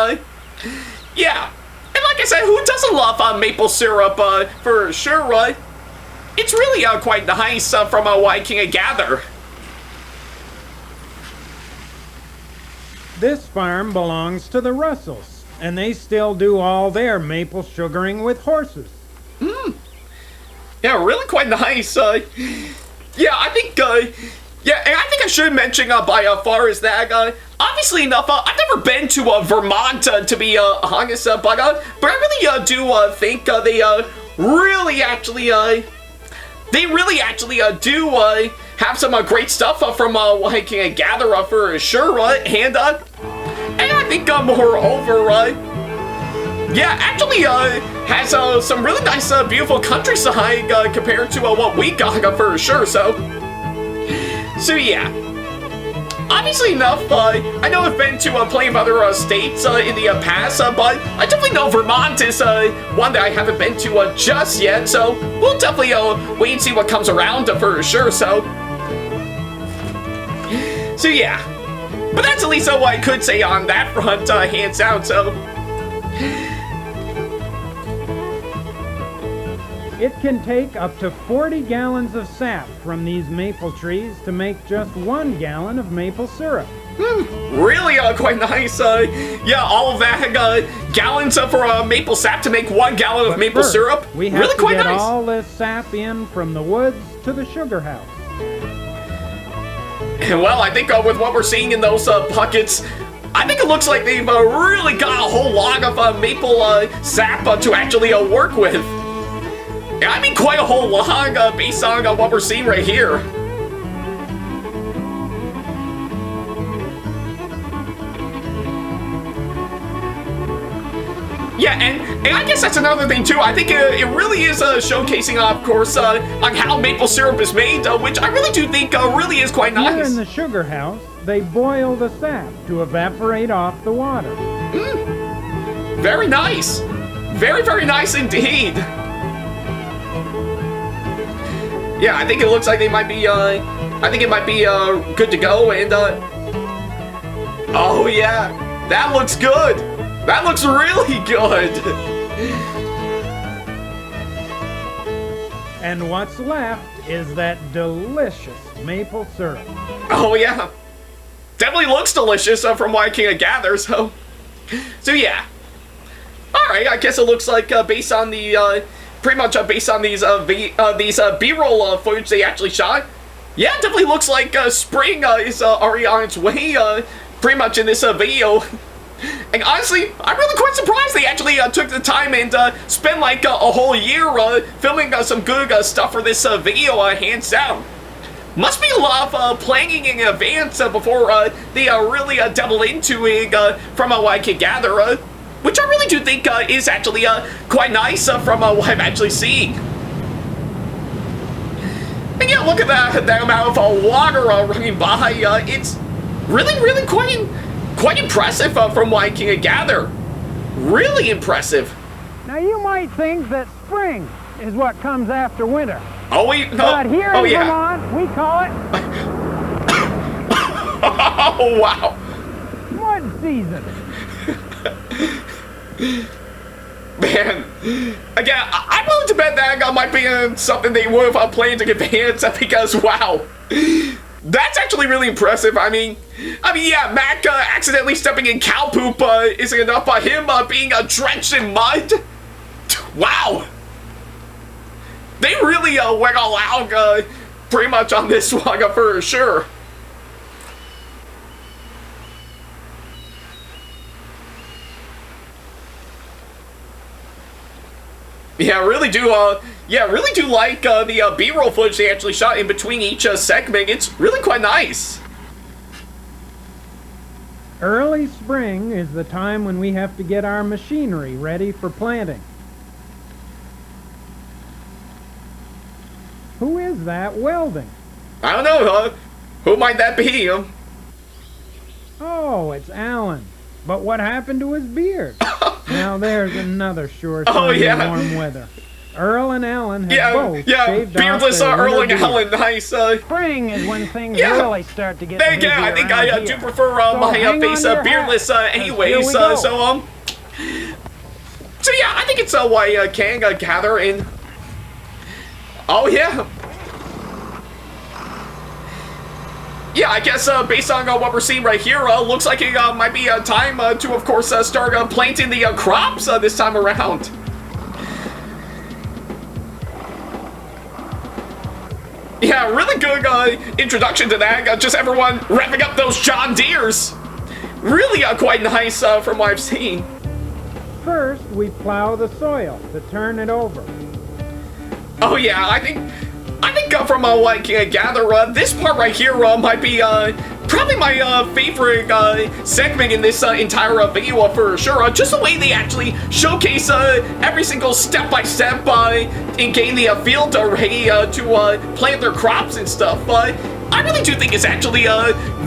[SPEAKER 1] Yeah, and like I said, who doesn't love maple syrup for sure? It's really quite nice from what I can gather.
[SPEAKER 2] This farm belongs to the Russells, and they still do all their maple sugaring with horses.
[SPEAKER 1] Yeah, really quite nice. Yeah, I think, yeah, and I think I should mention by far is that, obviously enough, I've never been to Vermont, to be honest, but I really do think they really actually do have some great stuff from what I can gather for sure, and I think moreover, yeah, actually has some really nice, beautiful countryside compared to what we got for sure. So yeah. Obviously enough, I know I've been to plenty of other states in the past, but I definitely know Vermont is one that I haven't been to just yet. So we'll definitely wait and see what comes around for sure. So yeah. But that's at least what I could say on that front, hands down. So.
[SPEAKER 2] It can take up to 40 gallons of sap from these maple trees to make just 1 gallon of maple syrup.
[SPEAKER 1] Really quite nice. Yeah, all of that gallons for maple sap to make 1 gallon of maple syrup.
[SPEAKER 2] We have
[SPEAKER 1] really
[SPEAKER 2] to
[SPEAKER 1] quite
[SPEAKER 2] get
[SPEAKER 1] nice.
[SPEAKER 2] all this sap in from the woods to the sugar house.
[SPEAKER 1] Well, I think with what we're seeing in those buckets, I think it looks like they've really got a whole lot of maple sap to actually work with. I mean, quite a whole lot based on what we're seeing right here. Yeah, and I guess that's another thing too. I think it really is showcasing, of course, on how maple syrup is made, which I really do think really is quite nice.
[SPEAKER 2] Here in the sugar house, they boil the sap to evaporate off the water.
[SPEAKER 1] Very nice. Very, very nice indeed. Yeah, I think it looks like they might be, I think it might be good to go, and Oh yeah, that looks good. That looks really good.
[SPEAKER 2] And what's left is that delicious maple syrup.
[SPEAKER 1] Oh yeah, definitely looks delicious from what I can gather. So yeah. All right, I guess it looks like based on the pretty much based on these B-roll footage they actually shot. Yeah, it definitely looks like spring is already on its way. Pretty much in this video. And honestly, I'm really quite surprised they actually took the time and spent like a whole year filming some good stuff for this video, hands down. Must be a lot of planning in advance before they really delve into it, from what I can gather, which I really do think is actually quite nice from what I'm actually seeing. And yeah, look at that amount of water running by. It's really quite impressive from what I can gather. Really impressive.
[SPEAKER 3] Now you might think that spring is what comes after winter.
[SPEAKER 1] Oh, no.
[SPEAKER 3] But here in Vermont, we call it
[SPEAKER 1] oh, wow.
[SPEAKER 3] mud season.
[SPEAKER 1] Man, again, I'm willing to bet that might be something they would have planned in advance because, wow. That's actually really impressive. I mean, yeah, Mac accidentally stepping in cow poop isn't enough by him being drenched in mud. Wow. They really went all out pretty much on this one for sure. Yeah, I really do like the B-roll footage they actually shot in between each segment. It's really quite nice.
[SPEAKER 2] Early spring is the time when we have to get our machinery ready for planting. Who is that welding?
[SPEAKER 1] I don't know, who might that be?
[SPEAKER 2] Oh, it's Alan. But what happened to his beard? Now there's another sure sign of warm weather. Earl and Alan have both shaved
[SPEAKER 1] beardless
[SPEAKER 2] off their
[SPEAKER 1] Earl and
[SPEAKER 2] winter
[SPEAKER 1] Alan, nice.
[SPEAKER 3] Spring is when things really start to get busy
[SPEAKER 1] I think I
[SPEAKER 3] around
[SPEAKER 1] do
[SPEAKER 3] here.
[SPEAKER 1] prefer my face beardless anyways. So yeah, I think it's what I can gather in. Oh yeah. Yeah, I guess based on what we're seeing right here, looks like it might be time to, of course, start planting the crops this time around. Yeah, really good introduction to that. Just everyone revving up those John Deeres. Really quite nice from what I've seen.
[SPEAKER 2] First, we plow the soil to turn it over.
[SPEAKER 1] Oh yeah, I think from what I can gather, this part right here might be probably my favorite segment in this entire video for sure. Just the way they actually showcase every single step-by-step in getting the field ready to plant their crops and stuff. I really do think it's actually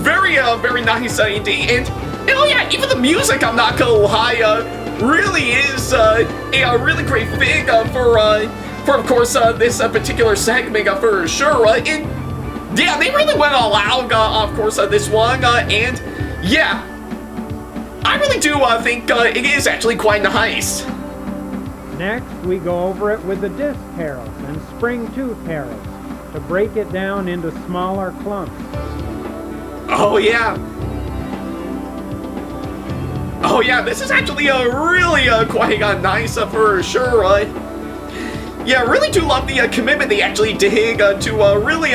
[SPEAKER 1] very nice indeed. And oh yeah, even the music, I'm not gonna lie, really is a really great thing for of course, this particular segment for sure. And yeah, they really went all out, of course, this one. And yeah, I really do think it is actually quite nice.
[SPEAKER 2] Next, we go over it with the disc harrows and spring tooth harrows to break it down into smaller clumps.
[SPEAKER 1] Oh yeah. Oh yeah, this is actually really quite nice for sure. Yeah, I really do love the commitment they actually did to really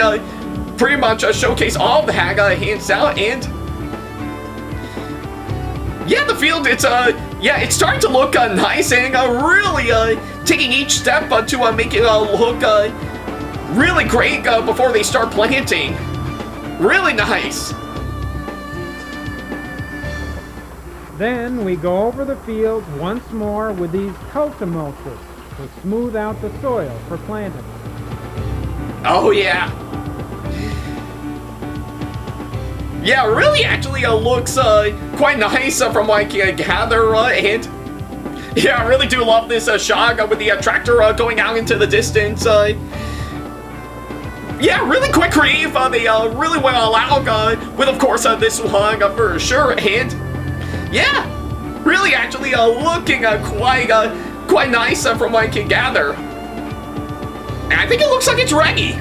[SPEAKER 1] pretty much showcase all of the hands out. And yeah, the field, it's it's starting to look nice and really taking each step to make it look really great before they start planting. Really nice.
[SPEAKER 2] Then we go over the field once more with these cultimotors to smooth out the soil for planting.
[SPEAKER 1] Oh yeah. Yeah, really actually looks quite nice from what I can gather, and yeah, I really do love this shot with the tractor going out into the distance. Yeah, really quite creative. They really went all out with, of course, this one for sure. And yeah, really actually looking quite nice from what I can gather. And I think it looks like it's ready.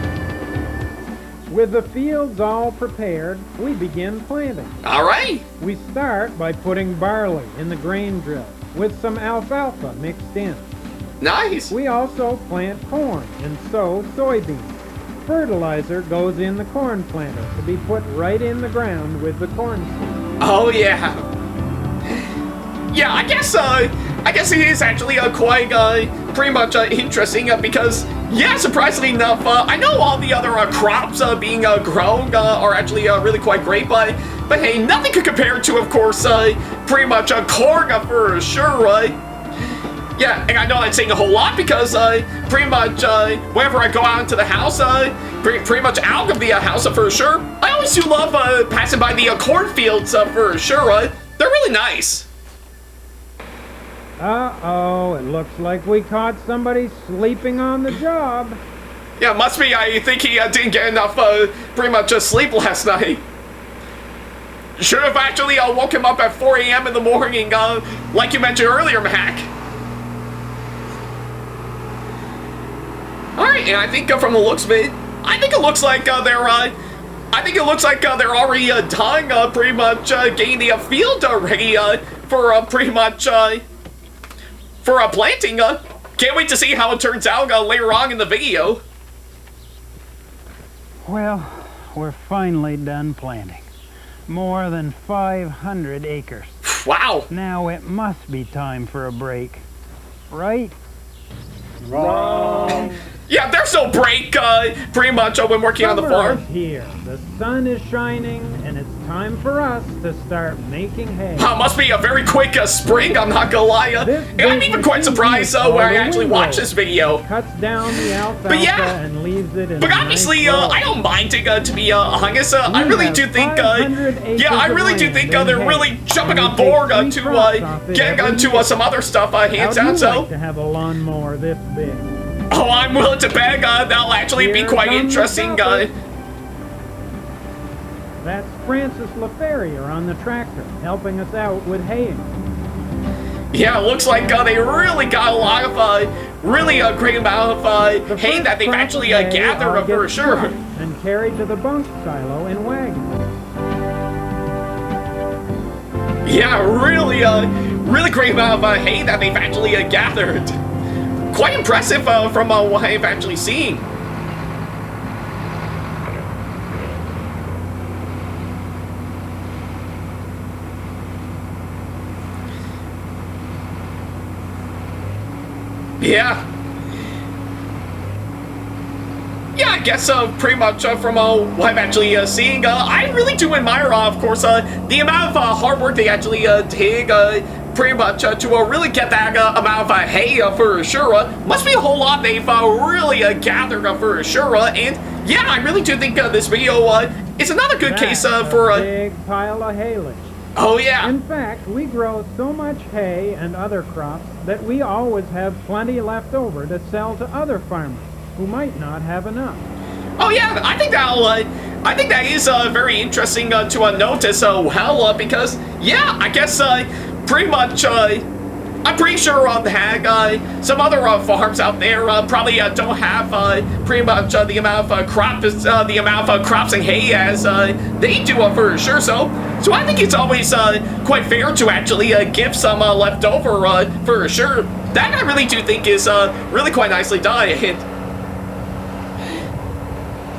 [SPEAKER 2] With the fields all prepared, we begin planting.
[SPEAKER 1] All right.
[SPEAKER 2] We start by putting barley in the grain drill with some alfalfa mixed in.
[SPEAKER 1] Nice.
[SPEAKER 2] We also plant corn and sow soybeans. Fertilizer goes in the corn planter to be put right in the ground with the corn seed.
[SPEAKER 1] Oh yeah. Yeah, I guess it is actually quite pretty much interesting because yeah, surprisingly enough, I know all the other crops being grown are actually really quite great, but hey, nothing could compare to, of course, pretty much corn for sure, right? Yeah, and I know that's saying a whole lot because pretty much whenever I go out into the house, pretty much out of the house for sure, I always do love passing by the cornfields for sure. They're really nice.
[SPEAKER 2] Uh-oh, it looks like we caught somebody sleeping on the job.
[SPEAKER 1] Yeah, must be. I think he didn't get enough pretty much sleep last night. Should have actually woke him up at 4 a.m. in the morning, like you mentioned earlier, Mac. Alright, and I think from the looks of it, I think it looks like they're already done, pretty much getting the field ready for pretty much for planting. Can't wait to see how it turns out later on in the video.
[SPEAKER 3] Well, we're finally done planting. More than 500 acres.
[SPEAKER 1] Wow.
[SPEAKER 3] Now it must be time for a break. Right?
[SPEAKER 2] Wrong.
[SPEAKER 1] Yeah, there's no break, pretty much when working on the farm.
[SPEAKER 2] Summer is here. The sun is shining, and it's time for us to start making hay.
[SPEAKER 1] Must be a very quick spring, I'm not gonna lie. And I'm even quite surprised when I actually watched this video.
[SPEAKER 2] Cuts down the alfalfa
[SPEAKER 1] But yeah,
[SPEAKER 2] and leaves it in
[SPEAKER 1] but obviously,
[SPEAKER 2] nice row.
[SPEAKER 1] I don't mind it, to be honest. I really do think, yeah, I really do think they're really jumping on board to getting onto some other stuff hands
[SPEAKER 2] How'd
[SPEAKER 1] down,
[SPEAKER 2] you
[SPEAKER 1] so.
[SPEAKER 2] like to have a lawnmower this big?
[SPEAKER 1] Oh, I'm willing to bet that'll actually be quite interesting.
[SPEAKER 2] That's Francis LaFerrier on the tractor, helping us out with haying.
[SPEAKER 1] Yeah, it looks like they really got a lot of really a great amount of hay that they've actually gathered for sure.
[SPEAKER 2] And carried to the bunk silo in wagons.
[SPEAKER 1] Yeah, really great amount of hay that they've actually gathered. Quite impressive from what I've actually seen. Yeah. Yeah, I guess pretty much from what I'm actually seeing, I really do admire, of course, the amount of hard work they actually take pretty much to really get that amount of hay for sure. Must be a whole lot they've really gathered for sure. And yeah, I really do think this video is another good case for
[SPEAKER 2] a big pile of haylage.
[SPEAKER 1] Oh yeah.
[SPEAKER 2] In fact, we grow so much hay and other crops that we always have plenty left over to sell to other farmers who might not have enough.
[SPEAKER 1] Oh yeah, I think that is very interesting to notice well because yeah, I guess pretty much I'm pretty sure that some other farms out there probably don't have pretty much the amount of crops and hay as they do for sure. So I think it's always quite fair to actually give some left over for sure. That I really do think is really quite nicely done.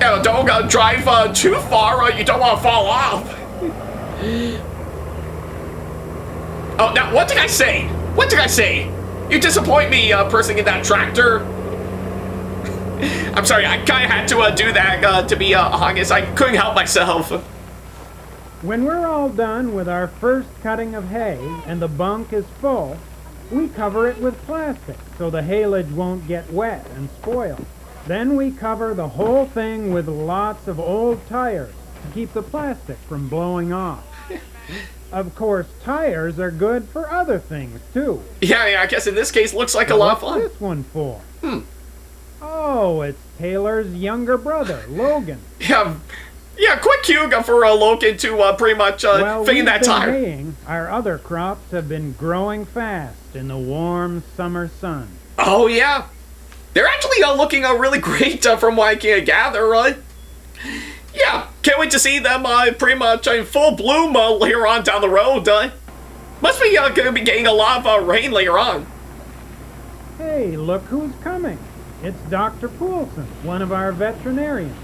[SPEAKER 1] And don't drive too far, you don't want to fall off. Oh, now what did I say? What did I say? You disappoint me, person in that tractor. I'm sorry, I kind of had to do that to be honest. I couldn't help myself.
[SPEAKER 2] When we're all done with our first cutting of hay and the bunk is full, we cover it with plastic so the haylage won't get wet and spoil. Then we cover the whole thing with lots of old tires to keep the plastic from blowing off. Of course, tires are good for other things, too.
[SPEAKER 1] Yeah, I guess in this case, looks like a lot of fun.
[SPEAKER 2] What's this one for? Oh, it's Taylor's younger brother, Logan.
[SPEAKER 1] Yeah, quick cue for Logan to pretty much feign that time.
[SPEAKER 2] Haying, our other crops have been growing fast in the warm summer sun.
[SPEAKER 1] Oh, yeah. They're actually looking really great from what I can gather, right? Yeah, can't wait to see them pretty much in full bloom later on down the road. Must be going to be getting a lot of rain later on.
[SPEAKER 2] Hey, look who's coming. It's Dr. Poulsen, one of our veterinarians.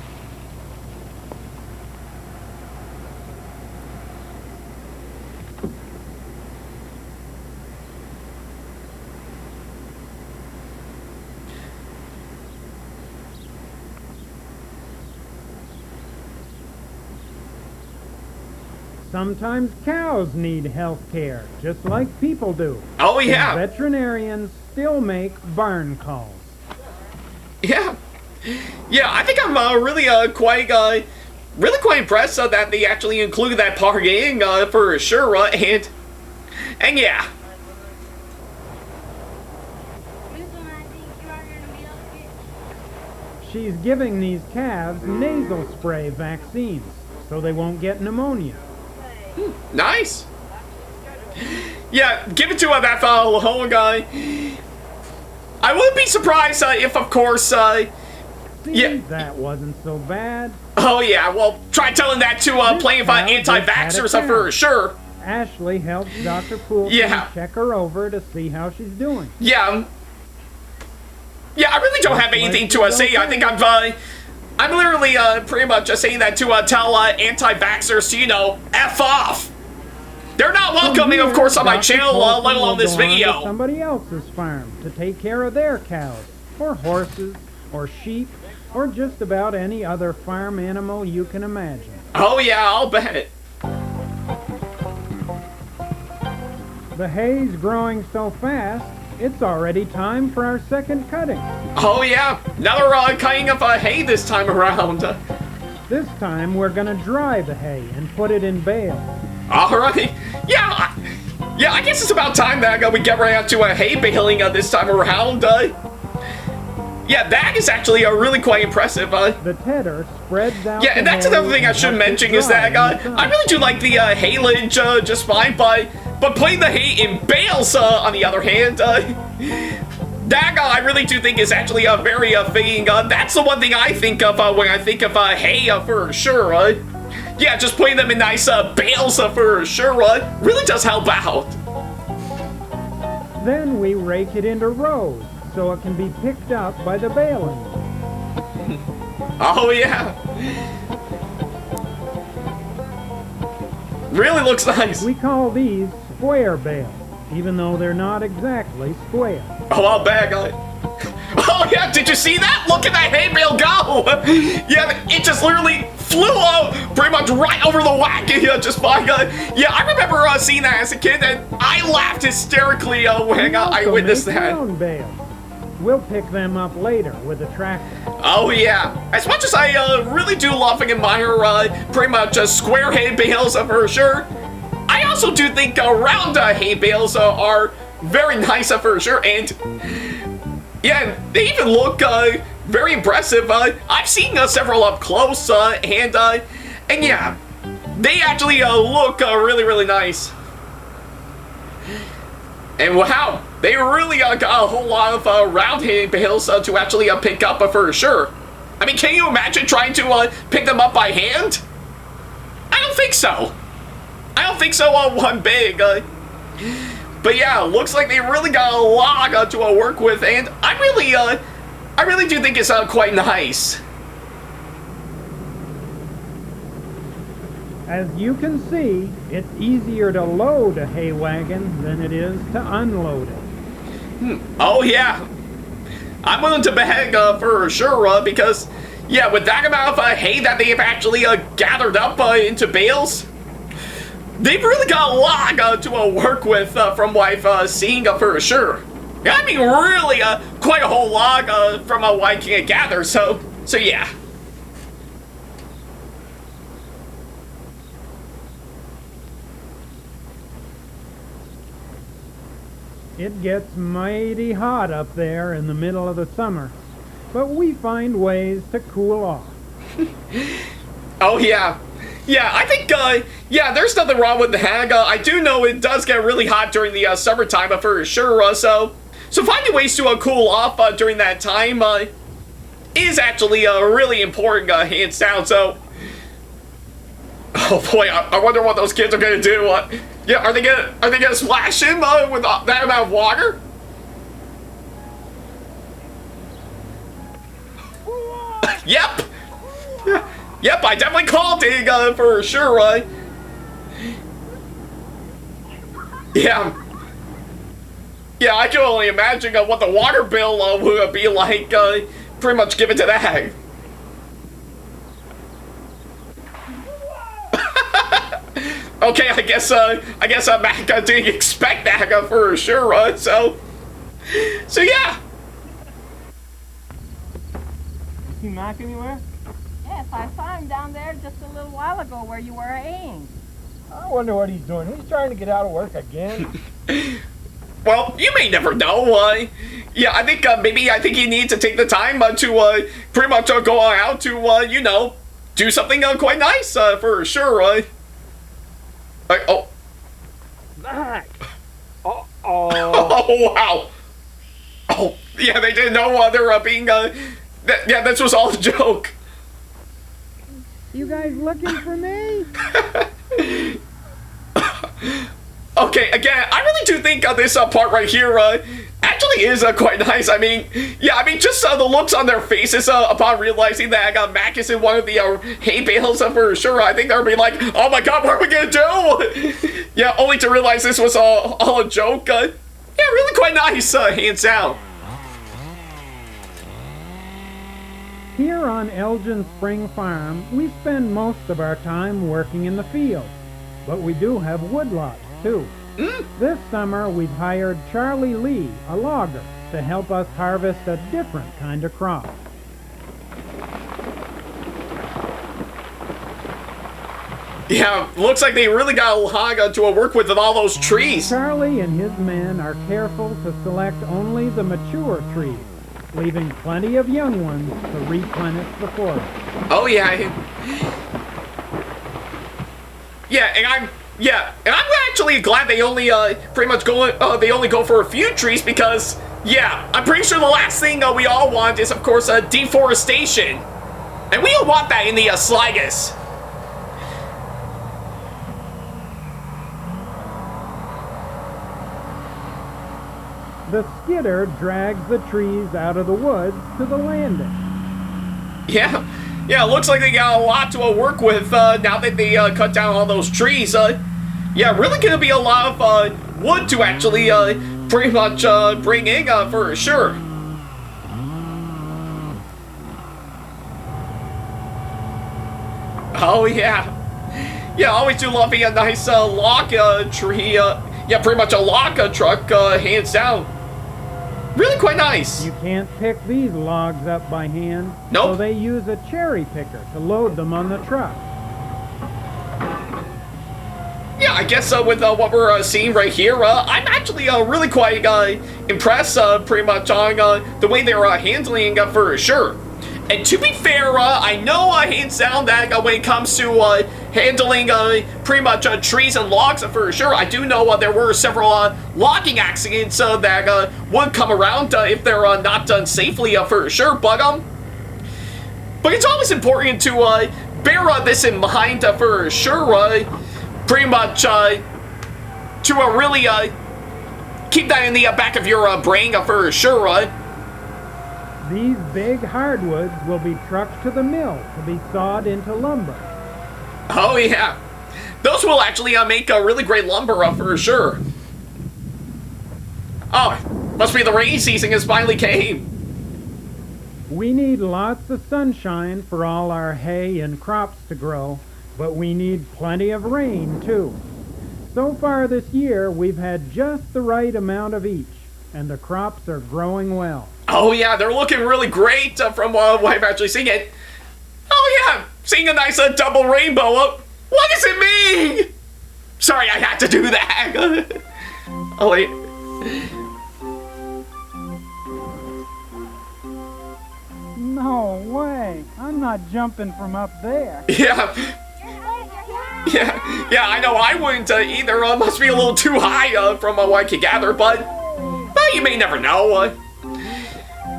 [SPEAKER 2] Sometimes cows need health care, just like people do.
[SPEAKER 1] Oh, yeah.
[SPEAKER 2] And veterinarians still make barn calls.
[SPEAKER 1] Yeah. Yeah, I think I'm really quite impressed that they actually included that part in for sure, and yeah.
[SPEAKER 2] She's giving these calves nasal spray vaccines so they won't get pneumonia.
[SPEAKER 1] Nice. Yeah, give it to that whole guy. I wouldn't be surprised if, of course, yeah.
[SPEAKER 2] That wasn't so bad.
[SPEAKER 1] Oh, yeah, well, try telling that to plenty of anti-vaxxers for sure.
[SPEAKER 2] Ashley helps Dr. Poulsen check her over to see how she's doing.
[SPEAKER 1] Yeah. Yeah, I really don't have anything to say. I think I'm literally pretty much just saying that to tell anti-vaxxers to, F off. They're not welcoming, of course, on my channel, let alone this video.
[SPEAKER 2] Somebody else's farm to take care of their cows, or horses, or sheep, or just about any other farm animal you can imagine.
[SPEAKER 1] Oh yeah, I'll bet.
[SPEAKER 2] The hay's growing so fast, it's already time for our second cutting.
[SPEAKER 1] Oh yeah, another cutting of hay this time around.
[SPEAKER 2] This time we're gonna dry the hay and put it in bales.
[SPEAKER 1] Alright, yeah, I guess it's about time that we get right out to hay baling this time around. Yeah, that is actually really quite impressive.
[SPEAKER 2] The tedder spreads out.
[SPEAKER 1] Yeah, and that's another thing I should mention is that I really do like the haylage just fine, but putting the hay in bales on the other hand, that I really do think is actually a very fitting. That's the one thing I think of when I think of hay for sure. Yeah, just putting them in nice bales for sure really does help out.
[SPEAKER 2] Then we rake it into rows so it can be picked up by the baling.
[SPEAKER 1] Oh yeah. Really looks nice.
[SPEAKER 2] We call these square bales, even though they're not exactly square.
[SPEAKER 1] Oh, I'll bag on it. Oh yeah, did you see that? Look at that hay bale go! Yeah, it just literally flew pretty much right over the wagon just fine. Yeah, I remember seeing that as a kid, and I laughed hysterically when I witnessed that.
[SPEAKER 2] Bales. We'll pick them up later with a tractor.
[SPEAKER 1] Oh yeah, as much as I really do love and admire pretty much square hay bales for sure, I also do think round hay bales are very nice for sure, and yeah, they even look very impressive. I've seen several up close, and yeah, they actually look really, really nice. And wow, they really got a whole lot of round hay bales to actually pick up for sure. I mean, can you imagine trying to pick them up by hand? I don't think so. I don't think so one big. But yeah, looks like they really got a lot to work with, and I really do think it's quite nice.
[SPEAKER 2] As you can see, it's easier to load a hay wagon than it is to unload it.
[SPEAKER 1] Oh yeah, I'm willing to bet for sure because yeah, with that amount of hay that they've actually gathered up into bales, they've really got a lot to work with from what I've seen for sure. Yeah, I mean really quite a whole lot from what I can gather. So yeah.
[SPEAKER 2] It gets mighty hot up there in the middle of the summer. but we find ways to cool off.
[SPEAKER 1] Oh, yeah. Yeah, I think, yeah, there's nothing wrong with that. I do know it does get really hot during the summertime, for sure, so finding ways to cool off during that time is actually really important, hands down, so... Oh boy, I wonder what those kids are gonna do. Yeah, are they gonna splash him with that amount of water? Yep. Yep, I definitely called it for sure. Yeah. Yeah, I can only imagine what the water bill would be like. Pretty much given to that. Okay, I guess Mac didn't expect that for sure. So yeah.
[SPEAKER 4] You see Mac anywhere?
[SPEAKER 5] Yes, I saw him down there just a little while ago where you were aimed.
[SPEAKER 4] I wonder what he's doing. He's trying to get out of work again.
[SPEAKER 1] Well, you may never know. Yeah, I think maybe you need to take the time to pretty much go out to you know, do something quite nice for sure. Oh.
[SPEAKER 4] Mac! Uh-oh.
[SPEAKER 1] Oh, wow. Oh, yeah, they didn't know they're being, yeah, this was all a joke.
[SPEAKER 2] You guys looking for me?
[SPEAKER 1] Okay, again, I really do think this part right here actually is quite nice. I mean, yeah, just the looks on their faces upon realizing that Mac is in one of the hay bales for sure. I think they'll be like, oh my god, what are we gonna do? Yeah, only to realize this was all a joke. Yeah, really quite nice, hands down.
[SPEAKER 2] Here on Elgin Spring Farm, we spend most of our time working in the field, but we do have woodlots too. This summer we've hired Charlie Lee, a logger, to help us harvest a different kind of crop.
[SPEAKER 1] Yeah, looks like they really got a lot to work with all those trees.
[SPEAKER 2] Charlie and his men are careful to select only the mature trees, leaving plenty of young ones to replenish the forest.
[SPEAKER 1] Oh yeah. And I'm actually glad they only pretty much they only go for a few trees because yeah, I'm pretty sure the last thing we all want is of course deforestation. And we don't want that in the slightest.
[SPEAKER 2] The skidder drags the trees out of the woods to the landing.
[SPEAKER 1] Yeah, it looks like they got a lot to work with now that they cut down all those trees. Yeah, really gonna be a lot of wood to actually pretty much bring in for sure. Oh yeah. Yeah, I always do love a nice log tree. Yeah, pretty much a log truck, hands down. Really quite nice.
[SPEAKER 2] You can't pick these logs up by hand,
[SPEAKER 1] Nope.
[SPEAKER 2] so they use a cherry picker to load them on the truck.
[SPEAKER 1] Yeah, I guess with what we're seeing right here, I'm actually really quite impressed pretty much on the way they're handling for sure. And to be fair, I know hands down that when it comes to handling pretty much trees and logs for sure, I do know there were several logging accidents that would come around if they're not done safely for sure. But it's always important to bear this in mind for sure. Pretty much to really keep that in the back of your brain for sure.
[SPEAKER 2] These big hardwoods will be trucked to the mill to be sawed into lumber.
[SPEAKER 1] Oh yeah, those will actually make a really great lumber for sure. Oh, must be the rainy season has finally came.
[SPEAKER 2] We need lots of sunshine for all our hay and crops to grow, but we need plenty of rain too. So far this year, we've had just the right amount of each, and the crops are growing well.
[SPEAKER 1] Oh yeah, they're looking really great from what I've actually seen it. Oh yeah, seeing a nice double rainbow. What does it mean? Sorry, I had to do that. Oh wait.
[SPEAKER 2] No way. I'm not jumping from up there.
[SPEAKER 1] Yeah. Yeah, I know I wouldn't either. Must be a little too high from what I can gather, but you may never know.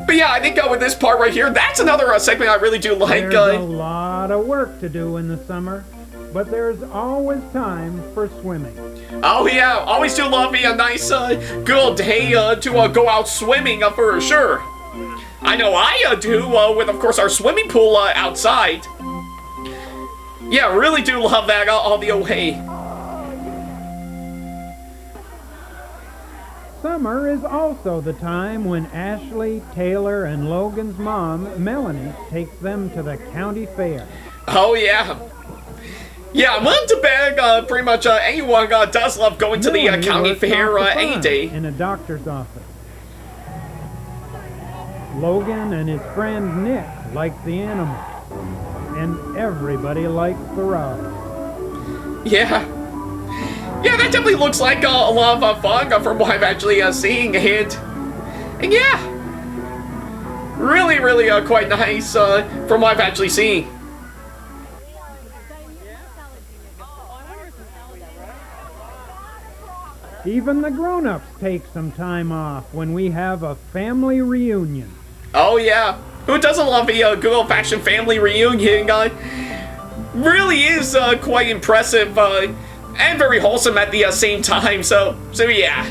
[SPEAKER 1] But yeah, I think with this part right here, that's another segment I really do like.
[SPEAKER 2] There's a lot of work to do in the summer, but there's always time for swimming.
[SPEAKER 1] Oh yeah, always do love me a nice good old day to go out swimming for sure. I know I do with, of course, our swimming pool outside. Yeah, really do love that all the way.
[SPEAKER 2] Summer is also the time when Ashley, Taylor, and Logan's mom, Melanie, takes them to the county fair.
[SPEAKER 1] Oh yeah. Yeah, I'm willing to beg pretty much anyone does love going to the county fair any day.
[SPEAKER 2] In a doctor's office. Logan and his friend Nick like the animals. And everybody likes the rides.
[SPEAKER 1] Yeah. Yeah, that definitely looks like a lot of fun from what I'm actually seeing, and yeah, really, really quite nice from what I've actually seen.
[SPEAKER 2] Even the grown-ups take some time off when we have a family reunion.
[SPEAKER 1] Oh yeah, who doesn't love a good old-fashioned family reunion? Really is quite impressive. And very wholesome at the same time, so yeah.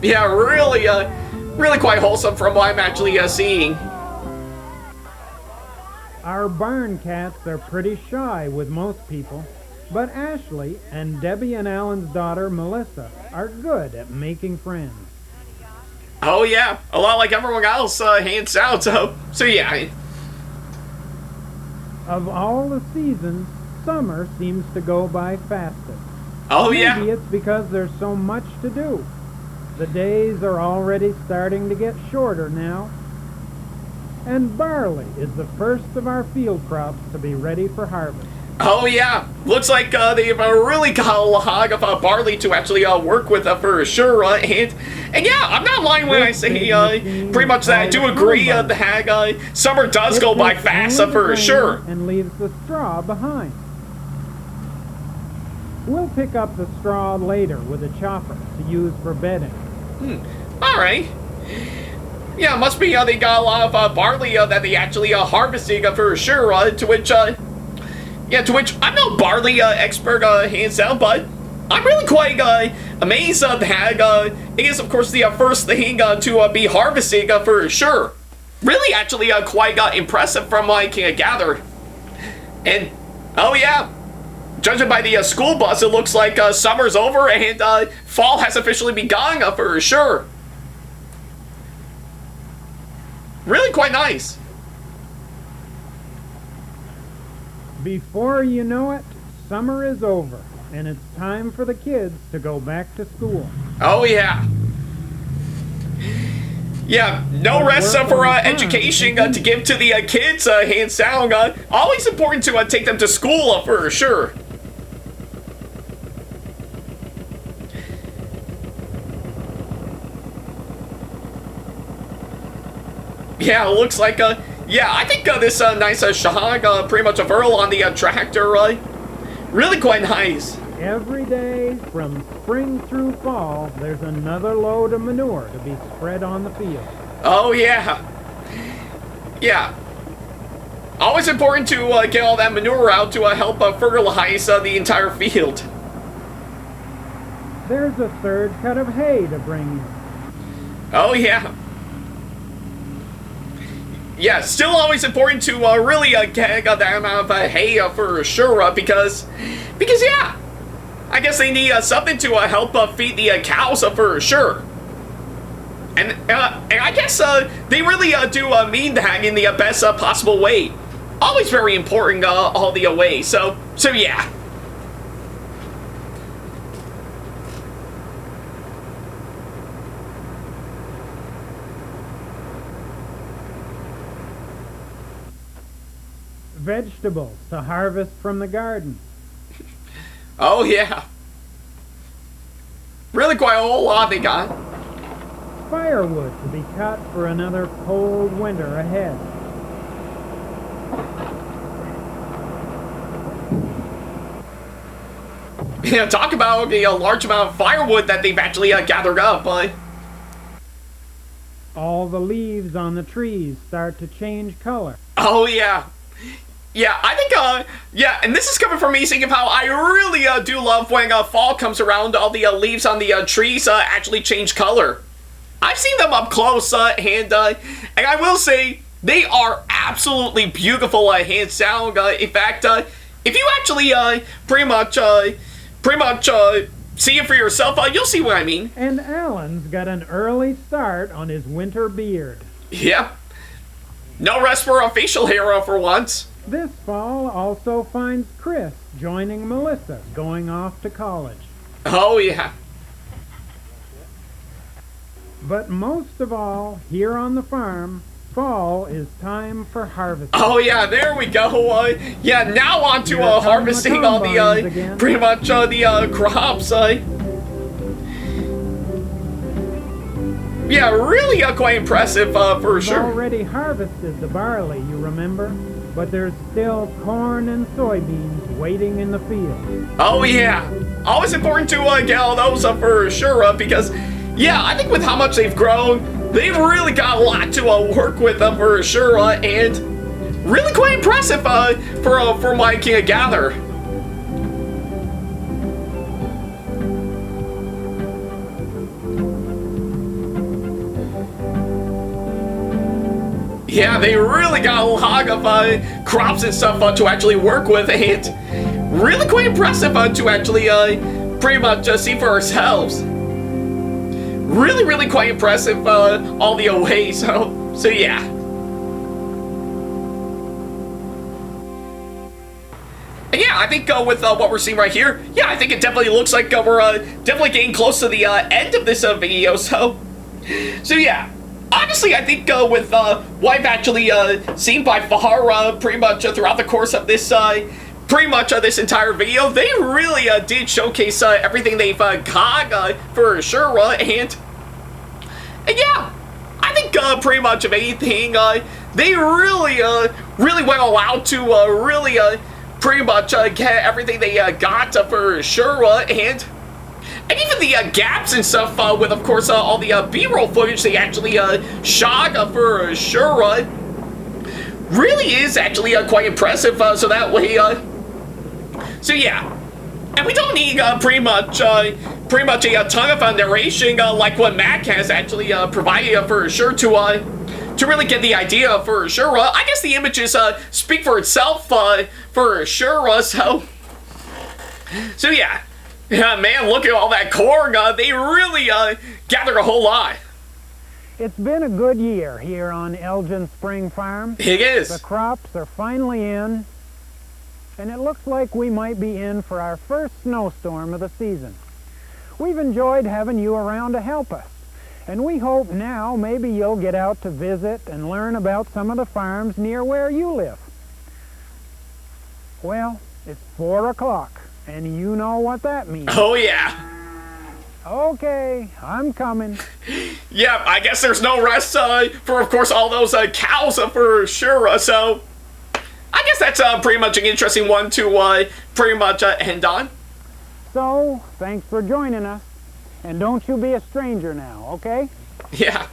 [SPEAKER 1] Yeah, really quite wholesome from what I'm actually seeing.
[SPEAKER 2] Our barn cats are pretty shy with most people, but Ashley and Debbie and Alan's daughter, Melissa, are good at making friends.
[SPEAKER 1] Oh yeah, a lot like everyone else, hands down, so yeah.
[SPEAKER 2] Of all the seasons, summer seems to go by fastest.
[SPEAKER 1] Oh yeah.
[SPEAKER 2] Maybe it's because there's so much to do. The days are already starting to get shorter now. And barley is the first of our field crops to be ready for harvest.
[SPEAKER 1] Oh yeah, looks like they've really got a lot of barley to actually work with for sure. And yeah, I'm not lying when I say pretty much that I do agree that summer does go by fast for sure.
[SPEAKER 2] And leaves the straw behind. We'll pick up the straw later with a chopper to use for bedding.
[SPEAKER 1] All right. Yeah, must be they got a lot of barley that they actually harvesting for sure. To which I'm no barley expert, hands down, but I'm really quite amazed that it is, of course, the first thing to be harvesting for sure. Really, actually, quite impressive from what I can gather. And, oh yeah, judging by the school bus, it looks like summer's over and fall has officially begun for sure. Really quite nice.
[SPEAKER 2] Before you know it, summer is over, and it's time for the kids to go back to school.
[SPEAKER 1] Oh yeah. Yeah, no rest for education to give to the kids, hands down. Always important to take them to school for sure. Yeah, it looks like, yeah, I think this nice shahag, pretty much a furl on the tractor, really quite nice.
[SPEAKER 2] Every day, from spring through fall, there's another load of manure to be spread on the field.
[SPEAKER 1] Oh, yeah. Yeah. Always important to get all that manure out to help fertilize the entire field.
[SPEAKER 2] There's a third cut of hay to bring in.
[SPEAKER 1] Oh, yeah. Yeah, still always important to really get that amount of hay for sure, because yeah, I guess they need something to help feed the cows for sure. And I guess they really do mean that in the best possible way. Always very important all the way, so yeah.
[SPEAKER 2] Vegetables to harvest from the garden.
[SPEAKER 1] Oh yeah. Really quite a whole lot they got.
[SPEAKER 2] firewood to be cut for another cold winter ahead.
[SPEAKER 1] Yeah, talk about a large amount of firewood that they've actually gathered up.
[SPEAKER 2] All the leaves on the trees start to change color.
[SPEAKER 1] Oh, yeah. Yeah, I think, yeah, and this is coming from me thinking of how I really do love when fall comes around, all the leaves on the trees actually change color. I've seen them up close, and I will say, they are absolutely beautiful, hands down. In fact, if you actually pretty much see it for yourself, you'll see what I mean.
[SPEAKER 2] And Alan's got an early start on his winter beard.
[SPEAKER 1] Yeah. No rest for a facial hair for once.
[SPEAKER 2] This fall also finds Chris joining Melissa, going off to college.
[SPEAKER 1] Oh, yeah.
[SPEAKER 2] But most of all, here on the farm, fall is time for harvesting.
[SPEAKER 1] Oh, yeah, there we go. Yeah, now on to harvesting all the, pretty much the crops. Yeah, really quite impressive for
[SPEAKER 2] We've
[SPEAKER 1] sure.
[SPEAKER 2] already harvested the barley, you remember? But there's still corn and soybeans waiting in the field.
[SPEAKER 1] Oh, yeah. Always important to get all those for sure, because, yeah, I think with how much they've grown, they've really got a lot to work with for sure, and really quite impressive for my gather. Yeah, they really got a lot of crops and stuff to actually work with, and really quite impressive to actually pretty much see for ourselves. Really, really quite impressive all the ways. So yeah. And yeah, I think with what we're seeing right here, yeah, I think it definitely looks like we're definitely getting close to the end of this video. So yeah. Honestly, I think with what I've actually seen by far pretty much throughout the course of this pretty much this entire video, they really did showcase everything they've got for sure, and yeah, I think pretty much of anything they really went all out to really pretty much get everything they got for sure, and even the gaps and stuff with, of course, all the B-roll footage they actually shot for sure really is actually quite impressive, so that way, so yeah. And we don't need pretty much a ton of narration like what Mac has actually provided for sure to really get the idea for sure. I guess the images speak for itself for sure, so yeah. Yeah, man, look at all that corn. They really gathered a whole lot.
[SPEAKER 3] It's been a good year here on Elgin Spring Farm.
[SPEAKER 1] It is.
[SPEAKER 3] The crops are finally in, and it looks like we might be in for our first snowstorm of the season. We've enjoyed having you around to help us, and we hope now maybe you'll get out to visit and learn about some of the farms near where you live. Well, it's 4 o'clock. And you know what that means.
[SPEAKER 1] Oh, yeah.
[SPEAKER 3] Okay, I'm coming.
[SPEAKER 1] Yeah, I guess there's no rest for, of course, all those cows for sure. So I guess that's pretty much an interesting one to pretty much end on.
[SPEAKER 3] So, thanks for joining us. And don't you be a stranger now, okay?
[SPEAKER 1] Yeah.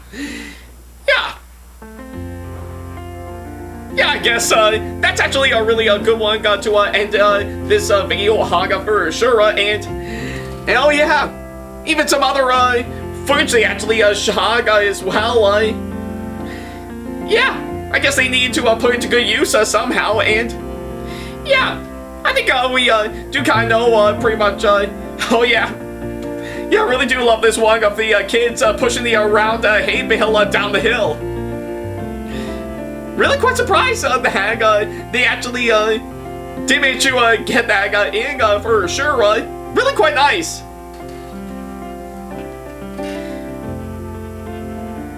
[SPEAKER 1] Yeah. Yeah, I guess that's actually a really good one to end this video for sure, and oh yeah, even some other footage they actually shot as well. Yeah, I guess they need to put it to good use somehow, and yeah, I think we do kind of know pretty much. Oh yeah, yeah, I really do love this one of the kids pushing the round hay bale down the hill. Really quite surprised that they actually did manage to get that in for sure. Really quite nice.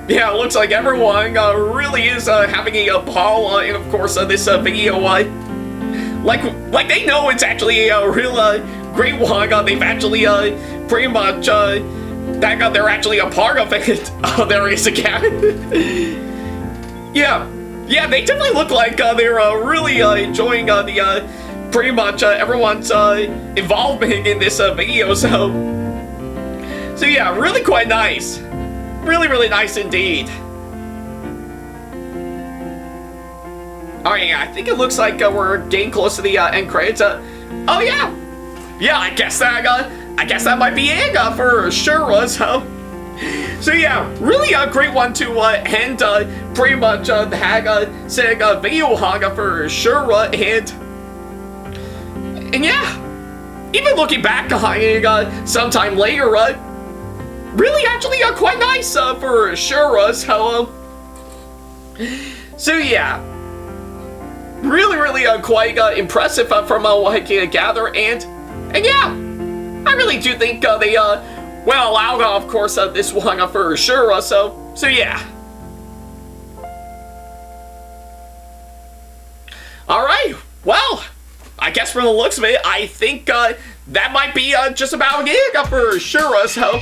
[SPEAKER 1] Yeah, it looks like everyone really is having a ball in, of course, this video. Like they know it's actually a real great one. They've actually pretty much that they're actually a part of it. Oh, there he is again. Yeah, they definitely look like they're really enjoying the pretty much everyone's involvement in this video. So yeah, really quite nice. Really nice indeed. Alright, yeah, I think it looks like we're getting close to the end credits. Oh yeah, I guess that might be it for sure. So yeah, really a great one to end pretty much the SamAttack video for sure. And yeah, even looking back on it sometime later, really actually quite nice for sure. So yeah, really quite impressive from what I can gather, and yeah, I really do think they well allowed of course this one for sure. So yeah. Alright, well, I guess from the looks of it, I think that might be just about it for sure. So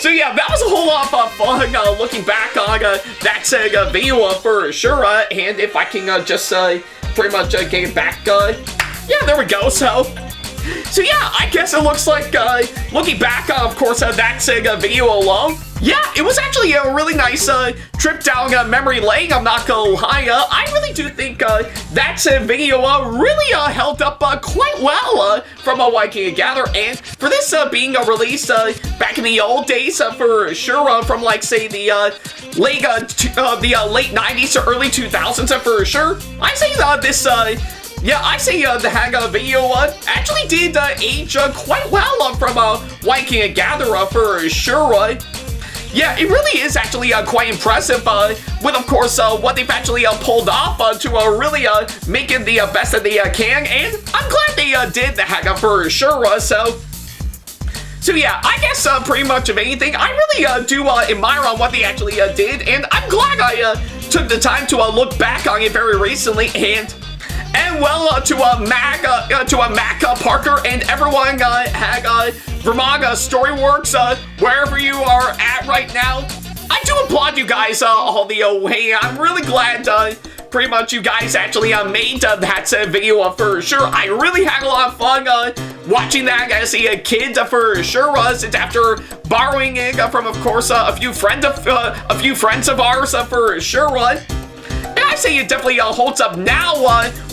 [SPEAKER 1] yeah, that was a whole lot of fun looking back on that video for sure. And if I can just pretty much get it back, yeah, there we go. So yeah, I guess it looks like looking back of course that video alone, yeah, it was actually a really nice trip down memory lane. I'm not gonna lie, I really do think that video really held up quite well from what I can gather, and for this being released back in the old days for sure, from like say the late 90s to early 2000s for sure, I say this yeah, I say the video actually did age quite well from what I can gather for sure. Yeah, it really is actually quite impressive with, of course, what they've actually pulled off to really make it the best that they can, and I'm glad they did that for sure. So yeah, I guess pretty much of anything, I really do admire on what they actually did, and I'm glad I took the time to look back on it very recently, and well, to Mac Parker and everyone at Vermont Storyworks, wherever you are at right now, I do applaud you guys all the way. I'm really glad pretty much you guys actually made that video for sure. I really had a lot of fun watching that as a kid for sure. Since after borrowing it from, of course, a few friends of ours for sure. I say it definitely holds up now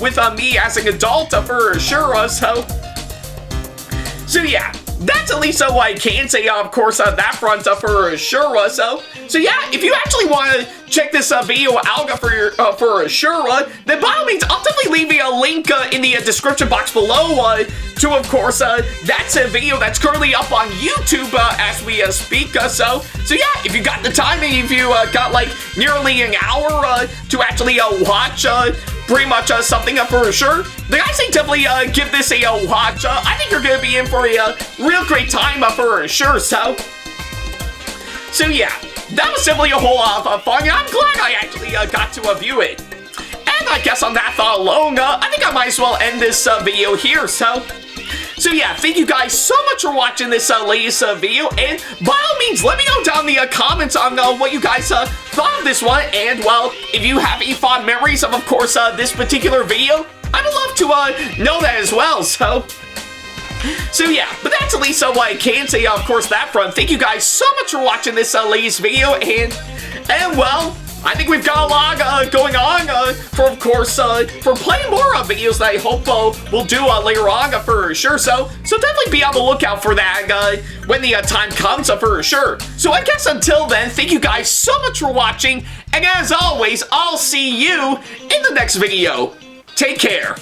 [SPEAKER 1] with me as an adult for sure. So yeah, that's at least what I can say, of course, on that front for sure. So yeah, if you actually want to check this video out for sure, then by all means, I'll definitely leave a link in the description box below to, of course, that's a video that's currently up on YouTube as we speak. So yeah, if you got the time and if you got like nearly an hour to actually watch pretty much something for sure, then I say definitely give this a watch. I think you're gonna be in for a real great time for sure. So yeah, that was simply a whole lot of fun, and I'm glad I actually got to view it. And I guess on that thought alone, I think I might as well end this video here. So yeah, thank you guys so much for watching this latest video, and by all means, let me know down in the comments on what you guys thought of this one, and well, if you have any fond memories of course, this particular video, I would love to know that as well. So yeah, but that's at least what I can say, of course, that front. Thank you guys so much for watching this latest video, and well, I think we've got a lot going on for, of course, for plenty more videos that I hope we'll do later on for sure. So definitely be on the lookout for that when the time comes for sure. So I guess until then, thank you guys so much for watching, and as always, I'll see you in the next video. Take care.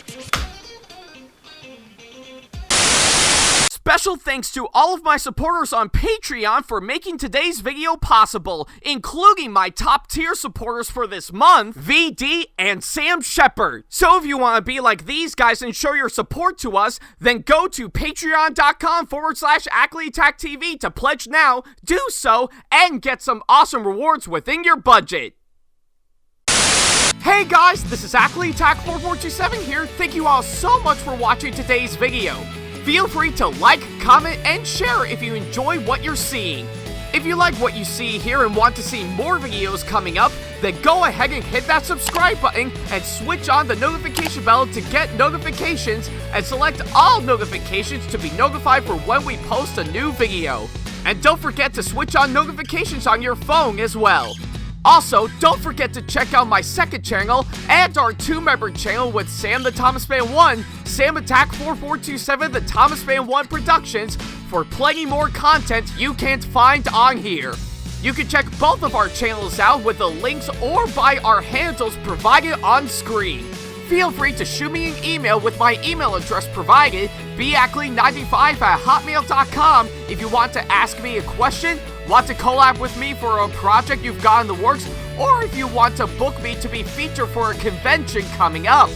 [SPEAKER 1] Special thanks to all of my supporters on Patreon for making today's video possible, including my top tier supporters for this month, VD and Sam Shepard. So if you want to be like these guys and show your support to us, then go to patreon.com/Ackleyattack427TV to pledge now, do so, and get some awesome rewards within your budget. Hey guys, this is Ackleyattack4427 here. Thank you all so much for watching today's video. Feel free to like, comment, and share if you enjoy what you're seeing. If you like what you see here and want to see more videos coming up, then go ahead and hit that subscribe button and switch on the notification bell to get notifications and select all notifications to be notified for when we post a new video. And don't forget to switch on notifications on your phone as well. Also, don't forget to check out my second channel and our 2-member channel with Sam the Thomas Fan 1, SamAttack4427TheThomasFan1 Productions for plenty more content you can't find on here. You can check both of our channels out with the links or by our handles provided on screen. Feel free to shoot me an email with my email address provided, Ackley95@hotmail.com, if you want to ask me a question, want to collab with me for a project you've got in the works, or if you want to book me to be featured for a convention coming up.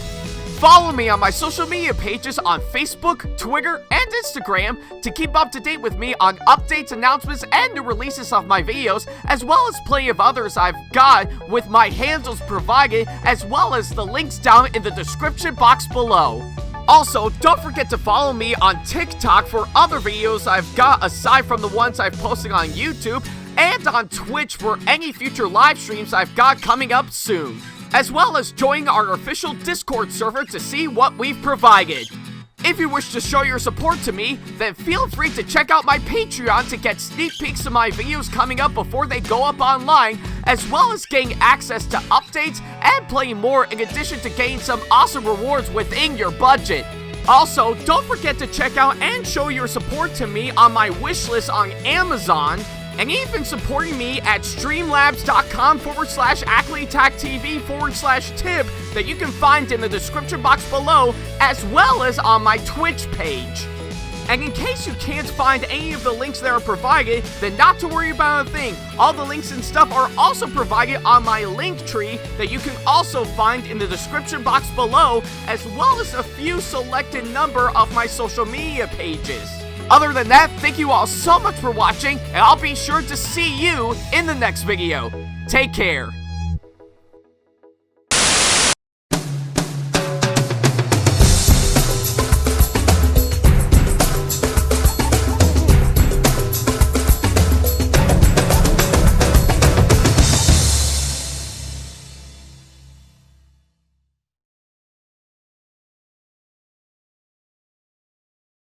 [SPEAKER 1] Follow me on my social media pages on Facebook, Twitter, and Instagram to keep up to date with me on updates, announcements, and new releases of my videos, as well as plenty of others I've got with my handles provided, as well as the links down in the description box below. Also, don't forget to follow me on TikTok for other videos I've got aside from the ones I've posted on YouTube, and on Twitch for any future live streams I've got coming up soon, as well as join our official Discord server to see what we've provided. If you wish to show your support to me, then feel free to check out my Patreon to get sneak peeks of my videos coming up before they go up online, as well as getting access to updates and playing more in addition to getting some awesome rewards within your budget. Also, don't forget to check out and show your support to me on my wishlist on Amazon, and even supporting me at streamlabs.com/AckleyattackTV/tip that you can find in the description box below, as well as on my Twitch page. And in case you can't find any of the links that are provided, then not to worry about a thing. All the links and stuff are also provided on my link tree that you can also find in the description box below, as well as a few selected number of my social media pages. Other than that, thank you all so much for watching, and I'll be sure to see you in the next video. Take care.